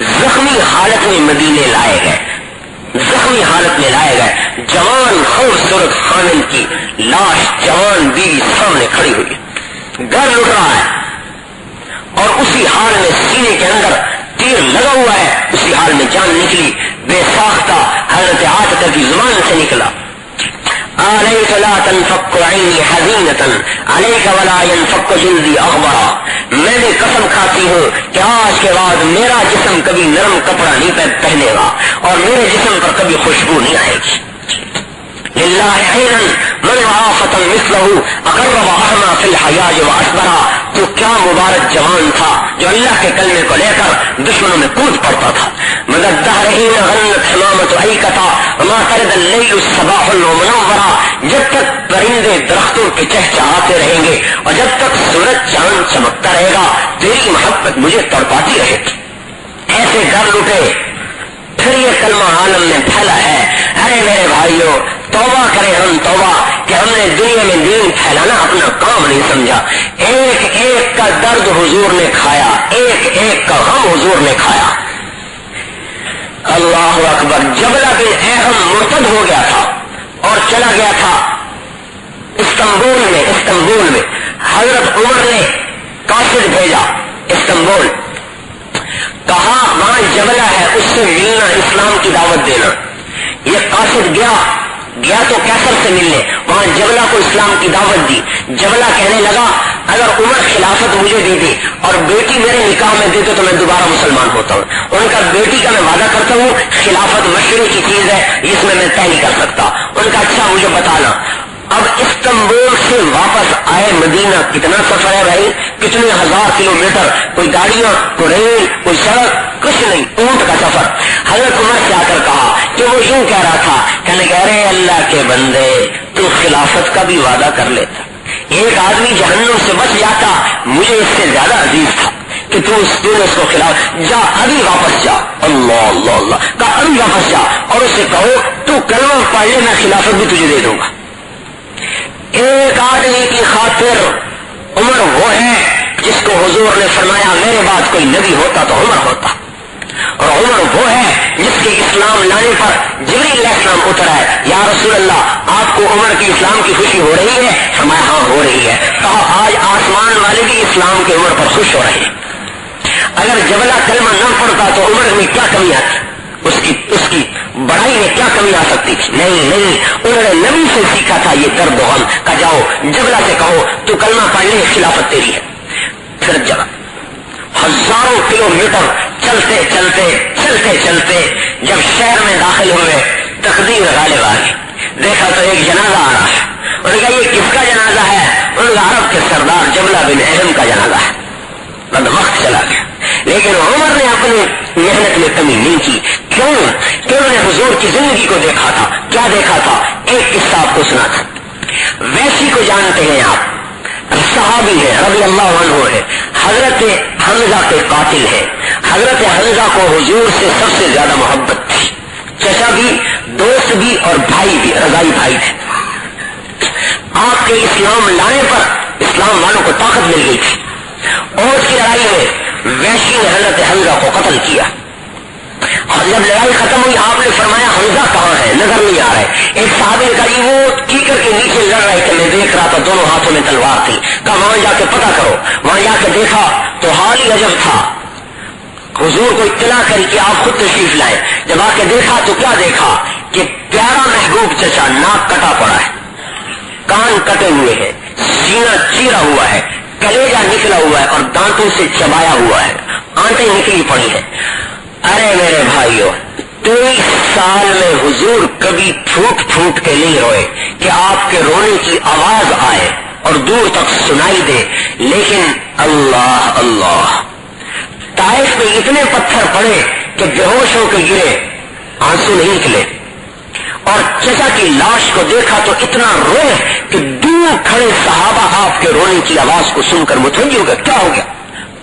زخمی حالت میں مدینے لائے گئے، زخمی حالت میں لائے گئے۔ جوان خوبصورت خامن کی لاش جوان بیوی سامنے کھڑی ہوئی، گھر لٹ رہا ہے اور اسی حال میں سینے کے اندر تیر لگا ہوا ہے، اسی حال میں جان نکلی۔ بے ساختہ حضرت عاتقہ کی زبان سے نکلا علیک لا تنفک عینی حزینۃ علیک ولا ینفک جلدی اغبرا۔ میں نے قسم کھاتی ہوں کہ آج کے بعد میرا جسم کبھی نرم کپڑا نہیں پہنے گا اور میرے جسم پر کبھی خوشبو نہیں آئے گی۔ للہ عینا من عافۃ مثلہ اقرب احما فی الحیاء واصبرا۔ تو کیا مبارک جوان تھا جو اللہ کے کلمے کو لے کر دشمنوں میں کود پڑتا تھا۔ مگر دہر حین غنت حمامۃ ایکتا وما ترد اللیل الصباح المنورا۔ جب تک پرندے درختوں کے چہچہاتے رہیں گے اور جب تک سورج چاند چمکتا رہے گا تیری محبت مجھے تڑپاتی رہے گی۔ ایسے گھر لٹے، پھر یہ کلمہ عالم میں پھیلا ہے۔ ارے میرے بھائیوں توبہ کریں ہم، توبہ کہ ہم نے دنیا میں دین پھیلانا اپنا کام نہیں سمجھا۔ ایک ایک کا درد حضور نے کھایا، ایک ایک کا غم حضور نے کھایا۔ اللہ اکبر. جبلہ بن احم مرتد ہو گیا تھا اور چلا گیا تھا استنبول میں. حضرت عمر نے قاصد بھیجا استنبول، کہا وہاں جبلہ ہے، اس سے ملنا، اسلام کی دعوت دینا. یہ قاصد گیا تو کیسر سے ملنے، وہاں جبلہ کو اسلام کی دعوت دی. جبلہ کہنے لگا اگر عمر خلافت مجھے دے دے اور بیٹی میرے نکاح میں دے دے تو میں دوبارہ مسلمان ہوتا ہوں. ان کا بیٹی کا میں وعدہ کرتا ہوں، خلافت مشورے کی چیز ہے، اس میں طے نہیں کر سکتا. ان کا اچھا مجھے بتانا. اب استنبول سے واپس آئے مدینہ، کتنا سفر ہے بھائی، کتنے ہزار کلومیٹر، کوئی گاڑیاں، کوئی ریل، کوئی سڑک، کچھ نہیں، اونٹ کا سفر. حضرت عمر سے آ کر کہا کہ وہ یوں کہہ رہا تھا، کہنے کہہ رہے اللہ کے بندے تو خلافت کا بھی وعدہ کر لیتا، ایک آدمی جہنم سے بچ جاتا، مجھے اس سے زیادہ عزیز تھا کہ تو نے اس کو خلاف جا، ابھی واپس جا. اللہ اللہ اللہ کہا ابھی واپس جا اور اسے کہو تو کلمہ پڑھ لے، میں خلافت بھی تجھے دے دوں گا. ایک آدمی کی خاطر عمر وہ ہے جس کو حضور نے فرمایا میرے بعد کوئی نبی ہوتا تو عمر ہوتا، اور عمر وہ ہے جس کے اسلام لانے پر جبریل علیہ السلام اترا ہے، یا رسول اللہ آپ کو عمر کی اسلام کی خوشی ہو رہی ہے؟ فرمایا ہاں ہو رہی ہے. کہا آج آسمان والے بھی اسلام کے عمر پر خوش ہو رہے ہیں. اگر جبلہ کلمہ نہ پڑتا تو عمر میں کیا کمی آتی، اس کی بڑائی میں کیا کمی آ سکتی تھی؟ نہیں، انہوں نے نبی سے سیکھا تھا یہ درد و غم کا. جاؤ جبلہ سے کہو تو کلمہ پڑھ لے، خلافت تیری ہے. پھر جب ہزاروں کلومیٹر چلتے جب شہر میں داخل ہوئے، تقدیر غالب آ گئی. دیکھا تو ایک جنازہ آ رہا ہے. انہوں نے کہا یہ کس کا جنازہ ہے؟ انہوں نے عرب کے سردار جبلہ بن احم کا جنازہ ہے. بد وقت چلا گیا. لیکن عمر نے اپنی محنت میں کمی نہیں کی. کیوں؟ کہ انہوں نے حضور کی زندگی کو دیکھا تھا. کیا دیکھا تھا؟ ایک قصہ آپ کو سنا تھا. ویسی کو جانتے ہیں آپ، صحابی ہے، رضی اللہ عنہ ہے، حضرت حمزہ کے قاتل ہے. حضرت حمزہ کو حضور سے سب سے زیادہ محبت تھی، چچا بھی، دوست بھی اور بھائی بھی، رضائی بھائی تھے. آپ کے اسلام لانے پر اسلام والوں کو طاقت مل گئی تھی. اوج کی لڑائی میں وحشی نے حضرت حمزہ کو قتل کیا. جب لڑائی ختم ہوئی آپ نے فرمایا حمزہ کہاں ہے؟ نظر نہیں آ رہے. ایک صحابی نے کہا وہ کیکر کے نیچے لڑ رہے تھے، میں دیکھ رہا تھا، دونوں ہاتھوں میں تلوار تھی. کہا وہاں جا کے پتہ کرو. وہاں جا کے دیکھا تو حال ہی عجب تھا. حضور کو اطلاع کری کہ آپ خود تشریف لائیں. جب آ کے دیکھا تو کیا دیکھا کہ پیارا محبوب چچا ناک کٹا پڑا ہے، کان کٹے ہوئے ہیں، سینہ چیرا ہوا ہے، کلیجا نکلا ہوا ہے اور دانتوں سے چبایا ہوا ہے، آنٹیں نکلی پڑی ہیں. ارے میرے بھائیوں، 23 سال میں حضور کبھی پھوٹ کے نہیں روئے کہ آپ کے رونے کی آواز آئے اور دور تک سنائی دے. لیکن اللہ اللہ، طائف میں اتنے پتھر پڑے کہ بے ہوش ہو کے گرے، آنسو نہیں نکلے. اور چچا کی لاش کو دیکھا تو اتنا روئے کہ دور کھڑے صحابہ آپ کے رونے کی آواز کو سن کر متوجہ ہو گئے. کیا ہو گیا؟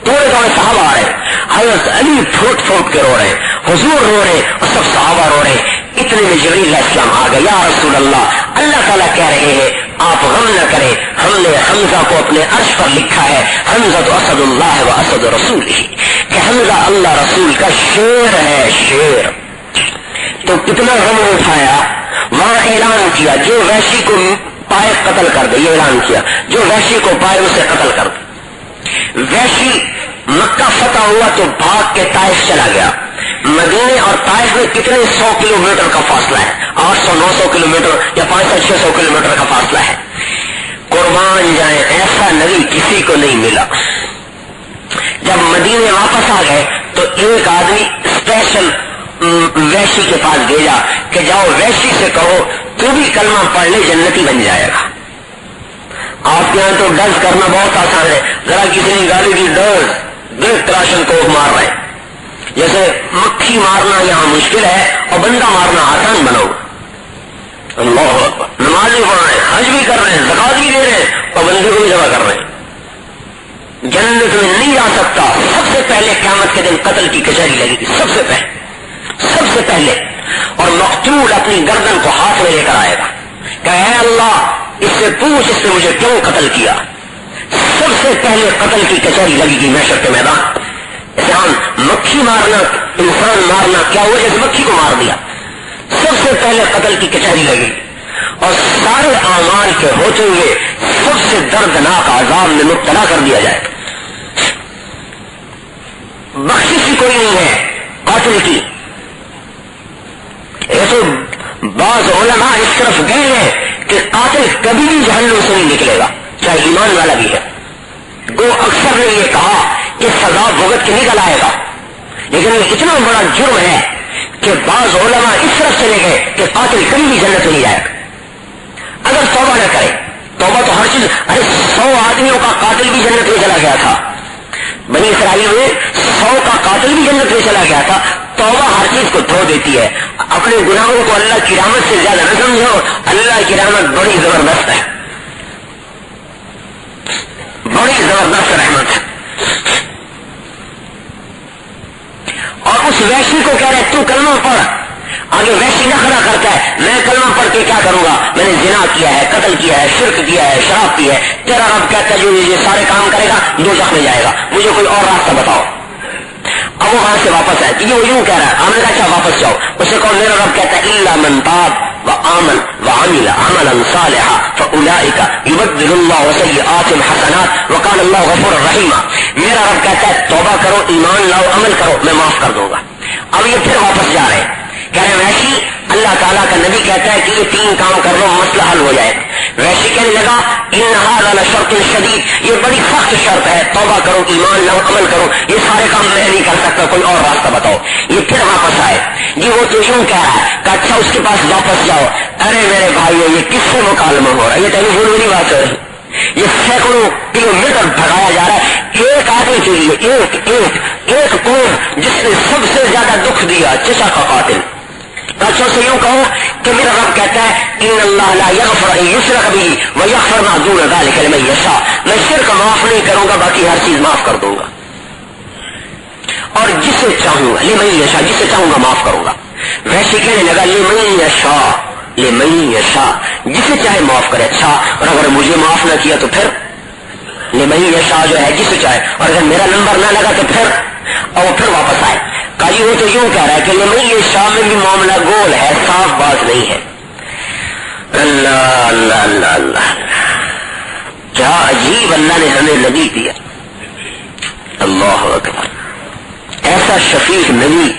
دوڑے صحابہ آ رہے، حضرت علی پھوٹ کے رو رہے، حضور رو رہے اور سب صحابہ رو رہے. اتنے میں جبریل علیہ السلام آ گئے. یا رسول اللہ تعالیٰ کہہ رہے ہیں آپ غم نہ کریں، ہم نے حمزہ کو اپنے عرش پر لکھا ہے، حمزہ تو اسد اللہ و اسد رسول ہی، کہ حمزہ اللہ رسول کا شیر ہے، شیر. تو کتنا غم اٹھایا. وہاں اعلان کیا جو وحشی کو پائے قتل کر دے، یہ اعلان کیا جو وحشی کو پائے اسے قتل کر دے. وحشی مکہ فتح ہوا تو بھاگ کے طائف چلا گیا. مدینے اور طائف میں کتنے 100 کلومیٹر کا فاصلہ ہے، 800-900 کلومیٹر یا 500-600 کلومیٹر کا فاصلہ ہے. قربان جائیں ایسا نبی کسی کو نہیں ملا. جب مدینے واپس آ گئے تو ایک آدمی اسپیشل وحشی کے پاس بھیجا کہ جاؤ وحشی سے کہو تو بھی کلمہ پڑھ لے، جنتی بن جائے گا. آپ کے یہاں تو ڈز کرنا بہت آسان ہے، ذرا کسی نے گاڑی کی ڈز تراشن کو مار رہے، جیسے مکھی مارنا یہاں مشکل ہے اور بندہ مارنا آسان بناؤ. اللہ اکبر، نماز بھی پڑھ رہے ہیں، حج بھی کر رہے ہیں، زکات بھی دے رہے ہیں اور بندے کو بھی جمع کر رہے ہیں. جنت میں نہیں آ سکتا. سب سے پہلے قیامت کے دن قتل کی کچہری لگی تھی، سب سے پہلے اور مقتول اپنی گردن کو ہاتھ میں لے کر آئے گا کہ اے اللہ اس سے پوچھ اس نے مجھے کیوں قتل کیا. سب سے پہلے قتل کی کچہری لگی تھی محشر کے میدان. جیسے ہم مکھی مارنا، انسان مارنا کیا ہوا؟ جیسے مکھی کو مار دیا، سب سے پہلے قتل کی کچہری لگی اور سارے اعمال کے ہوتے ہوئے سب سے دردناک عذاب میں مبتلا کر دیا جائے. بخشش ہی کوئی نہیں ہے قاتل کی. ایسے بعض علماء اس طرف گئے ہیں کہ قاتل کبھی بھی جہنم سے نہیں نکلے گا، چاہے ایمان والا بھی ہے. گو اکثر نے یہ کہا کہ سزا بھگت کے نکل آئے گا، لیکن یہ اتنا بڑا جرم ہے کہ بعض علماء اس طرف چلے گئے کہ قاتل کبھی بھی جنت میں نہیں جائے گا اگر توبہ نہ کرے. توبہ تو ہر چیز، ارے 100 آدمیوں کا قاتل بھی جنت میں چلا گیا تھا، بنی اسرائیل میں 100 کا قاتل بھی جنت میں چلا گیا تھا. توبہ ہر چیز کو دھو دیتی ہے. اپنے گناہوں کو اللہ کی رحمت سے زیادہ نہ سمجھو، اللہ کی رحمت بڑی زبردست ہے، بڑی زبردست رحمت ہے. اور اس ویشی کو کہہ رہے تو کلمہ پڑھ. آگے ویشی نہ کھڑا کرتا ہے، میں کلمہ پڑھ کے کیا کروں گا، میں نے زنا کیا ہے، قتل کیا ہے، شرک کیا ہے، شراب پی ہے. تیرا رب کہتا ہے جو یہ سارے کام کرے گا دوزخ میں جائے گا، مجھے کوئی اور راستہ بتاؤ. اب وہ وہاں سے واپس آئے، یہ وہ یوں کہہ رہا ہے. ہم نے کہا اچھا واپس جاؤ. اسے کہو میرا رب کہتا ہے الا من تاب وآمن وعمل عملا صالحا فاولئک یبدل اللہ سیئاتهم حسنات وکان اللہ غفورا رحیما. میرا رب کہتا ہے توبہ کرو، ایمان لاؤ، عمل کرو، میں معاف کر دوں گا. اب یہ پھر واپس جا رہے ہیں، کہہ رہے ہیں ویشی اللہ تعالیٰ کا نبی کہتا ہے کہ یہ 3 کام کر لو مسئلہ حل ہو جائے. ویشی کہنے لگا ان ھذا لشرط شدید، یہ بڑی سخت شرط ہے، توبہ کرو، ایمان لاؤ، عمل کرو، یہ سارے کام میں نہیں کر سکتا، کوئی اور راستہ بتاؤ. یہ پھر واپس آئے. جی وہ تو یوں کہہ رہا ہے کہ اچھا اس کے پاس واپس جاؤ. ارے میرے بھائیو یہ کس سے مکالمہ ہو رہا ہے؟ یہ ٹیلی فون میں نہیں بات ہو رہی، یہ سینکڑوں کلو میٹر بھگایا جا رہا ہے ایک آدمی کے لیے. ایک قوم جس نے سب سے زیادہ دکھ دیا، چچا کا قاتل. اچھا سے یوں کہو کہ میرا رب کہتا ہے ان اللہ لا یغفر ان یشرک بہ ویغفر ما دون ذلک لمن یشاء، میں شرک معاف نہیں کروں گا، باقی ہر چیز معاف کر دوں گا، اور جسے چاہوں گا لمن یشاء، جسے چاہوں گا معاف کروں گا. ویسے کہنے لگا لمن یشاء، لمن یشاء، جسے چاہے معاف کرے. اچھا اور اگر مجھے معاف نہ کیا تو پھر لمن یشاء جو ہے جسے چاہے، اور اگر میرا نمبر نہ لگا تو پھر. اور پھر واپس آئے. کاجی وہ تو یوں کہہ رہا ہے کہ لمن یشاء میں بھی معاملہ گول ہے، صاف بات نہیں ہے. اللہ اللہ اللہ اللہ، کیا عجیب اللہ نے ہمیں نبی دیا. اللہ اکبر، ایسا شفیق نبی،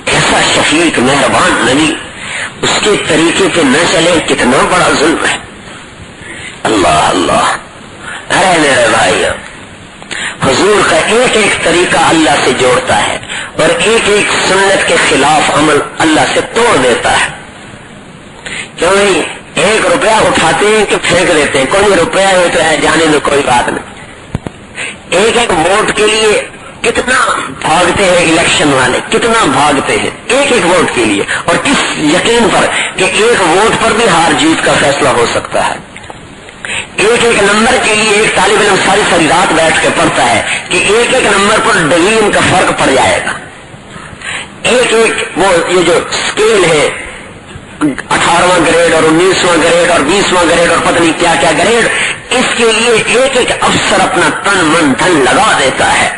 ایسا شفیق مہربان نبی، اس کے طریقے پہ نہ چلے کتنا بڑا ظلم ہے. اللہ اللہ. ارے میرے بھائی، حضور کا ایک ایک طریقہ اللہ سے جوڑتا ہے اور ایک ایک سنت کے خلاف عمل اللہ سے توڑ دیتا ہے. کیوں نہیں؟ 1 روپیہ اٹھاتے ہیں کہ پھینک دیتے ہیں، کوئی روپیہ ہو تو ہے جانے میں کوئی بات نہیں. ایک ووٹ کے لیے کتنا بھاگتے ہیں الیکشن والے، کتنا بھاگتے ہیں ایک ووٹ کے لیے، اور کس یقین پر کہ ایک ووٹ پر بھی ہار جیت کا فیصلہ ہو سکتا ہے. ایک نمبر کے لیے ایک طالب علم ساری رات بیٹھ کے پڑھتا ہے کہ ایک نمبر پر ڈویژن کا فرق پڑ جائے گا. ایک وہ یہ جو اسکیل ہے 18واں گریڈ اور 19واں گریڈ اور 20واں گریڈ اور پتہ نہیں کیا کیا گریڈ، اس کے لیے ایک افسر اپنا تن من دھن لگا دیتا ہے.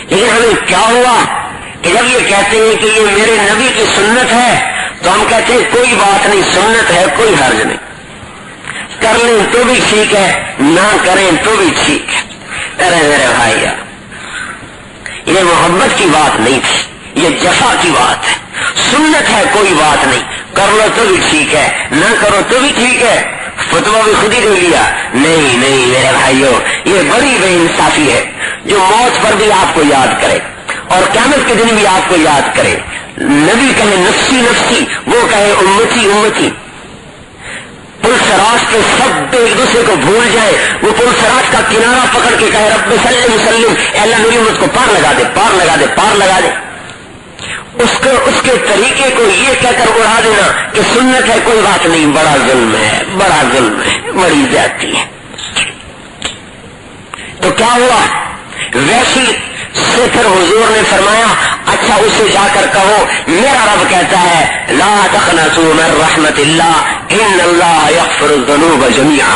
لیکن ہمیں کیا ہوا کہ جب یہ کہتے ہیں کہ یہ میرے نبی کی سنت ہے تو ہم کہتے ہیں کوئی بات نہیں، سنت ہے، کوئی حرج نہیں، کر لیں تو بھی ٹھیک ہے، نہ کریں تو بھی ٹھیک ہے. ارے میرے بھائی، یہ محبت کی بات نہیں تھی، یہ جفا کی بات ہے. سنت ہے کوئی بات نہیں، کر لو تو بھی ٹھیک ہے، نہ کرو تو بھی ٹھیک ہے. فتویٰ بھی خود ہی دے لیا. نہیں میرے بھائیوں، یہ بڑی بے انصافی ہے. جو موت پر بھی آپ کو یاد کرے اور قیامت کے دن بھی آپ کو یاد کرے. نبی کہے نفسی نفسی، وہ کہے امتی امتی. پل سراج پہ سب ایک دوسرے کو بھول جائے، وہ پل سراج کا کنارہ پکڑ کے کہے رب سلم سلم، اے اللہ میری امت کو پار لگا دے، پار لگا دے، پار لگا دے. اس کے طریقے کو یہ کہہ کر اڑا دینا کہ سنت ہے کوئی بات نہیں، بڑا ظلم ہے، بڑا ظلم ہے، بڑی زیادتی ہے. تو کیا ہوا؟ ویسی سے پھر حضور نے فرمایا اچھا اسے جا کر کہو میرا رب کہتا ہے لا تقنطوا من رحمت اللہ ان اللہ یغفر الذنوب جميعا.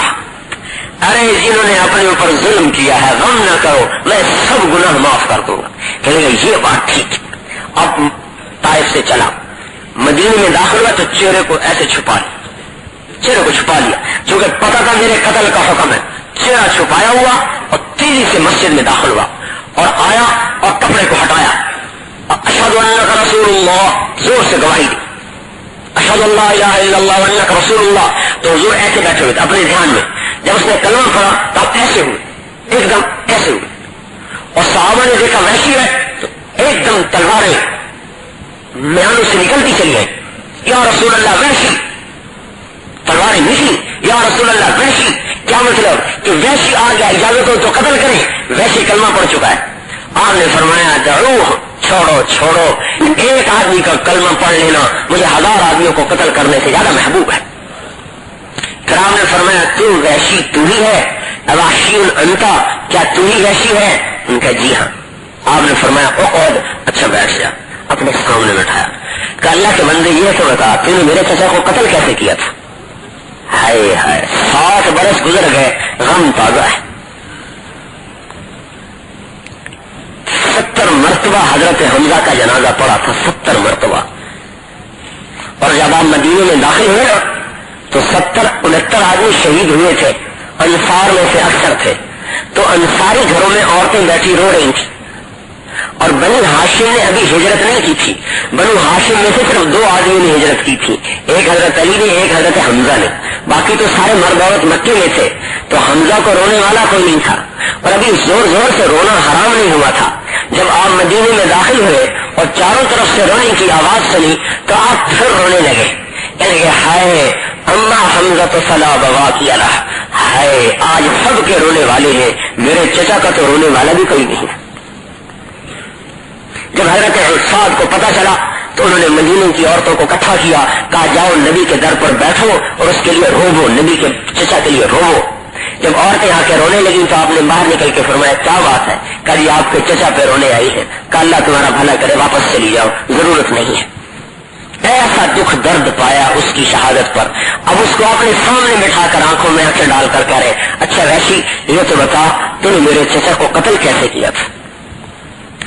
ارے جنہوں نے اپنے اوپر ظلم کیا ہے غم نہ کرو، میں سب گناہ معاف کر دوں گا. کہنے لگا یہ بات ٹھیک. اب طائف سے چلا، مدینے میں داخل ہوا تو چہرے کو ایسے چھپا لیا، چہرے کو چھپا لیا، چونکہ پتا تھا میرے قتل کا حکم ہے. چہرہ چھپایا ہوا اور تیزی سے مسجد میں داخل ہوا اور آیا اور کپڑے کو ہٹایا. اشہد انک رسول اللہ، زور سے گواہی دی، اشہد اللہ الہ الا اللہ وانک رسول اللہ. تو حضور ایسے بیٹھے ہوئے تھے اپنے دھیان میں. جب اس نے کلمہ پڑھا تو آپ ایسے ہوئے، ایک دم ایسے ہوئے، اور صحابہ نے دیکھا وحشی ہے تو ایک دم تلواریں میانوں سے نکلتی چلی گئی. یا رسول اللہ وحشی، تلواریں نکلی، یا رسول اللہ وحشی. کیا مطلب کہ وحشی آ گیا، اجازت ہو تو قتل کریں، وحشی کلمہ پڑھ چکا ہے. آپ نے فرمایا دعوہ، چھوڑو چھوڑو، ایک آدمی کا کلمہ پڑھ لینا مجھے 1000 آدمیوں کو قتل کرنے سے زیادہ محبوب ہے. کرام نے فرمایا تو وحشی تو ہی ہے، وحشی انتا، کیا تو ہی وحشی ہے؟ ان کا جی ہاں. آپ نے فرمایا اقعد، اچھا بیٹھ جا. اپنے سامنے بٹھایا کہ اللہ کے بندے یہ تو بتا تو نے میرے چچا کو قتل کیسے کیا تھا؟ ہائے ہائے 60 برس گزر گئے، غم تازہ ہے. 70 مرتبہ حضرت حمزہ کا جنازہ پڑا تھا، 70 مرتبہ. اور جب آپ مدینے میں داخل ہوئے نا تو 70-69 آدمی شہید ہوئے تھے، انصار میں سے اکثر تھے. تو انصاری گھروں میں عورتیں بیٹھی رو رہی تھیں. اور بنی ہاشم نے ابھی ہجرت نہیں کی تھی. بنو ہاشم میں سے صرف 2 آدمیوں نے ہجرت کی تھی، ایک حضرت علی نے، ایک حضرت حمزہ نے. باقی تو سارے مرد عورت مکے میں تھے. تو حمزہ کو رونے والا کوئی نہیں تھا، اور ابھی زور زور سے رونا حرام نہیں ہوا تھا. جب آپ مدینے میں داخل ہوئے اور چاروں طرف سے رونے کی آواز سنی تو آپ پھر رونے لگے. کہنے لگے ہائے اما حمزہ تو فلا بوا کی اللہ، ہائے آج سب کے رونے والے ہیں، میرے چچا کا تو رونے والا بھی کوئی نہیں. جب حضرت سعد کو پتا چلا تو انہوں نے مدینے کی عورتوں کو اکٹھا کیا، کہا جاؤ نبی کے در پر بیٹھو اور اس کے لیے روو، نبی کے چچا کے لیے روو. جب عورتیں آ کے رونے لگی تو آپ نے باہر نکل کے فرمایا کیا بات ہے؟ کہا جی آپ کے چچا پہ رونے آئی ہے. کہا اللہ تمہارا بھلا کرے، واپس چلی جاؤ، ضرورت نہیں ہے. ایسا دکھ درد پایا اس کی شہادت پر. اب اس کو اپنے سامنے بٹھا کر آنکھوں میں آنکھیں ڈال کر کہہ رہے اچھا ویسی یہ تو بتا تو نے میرے چچا کو قتل کیسے کیا تھا؟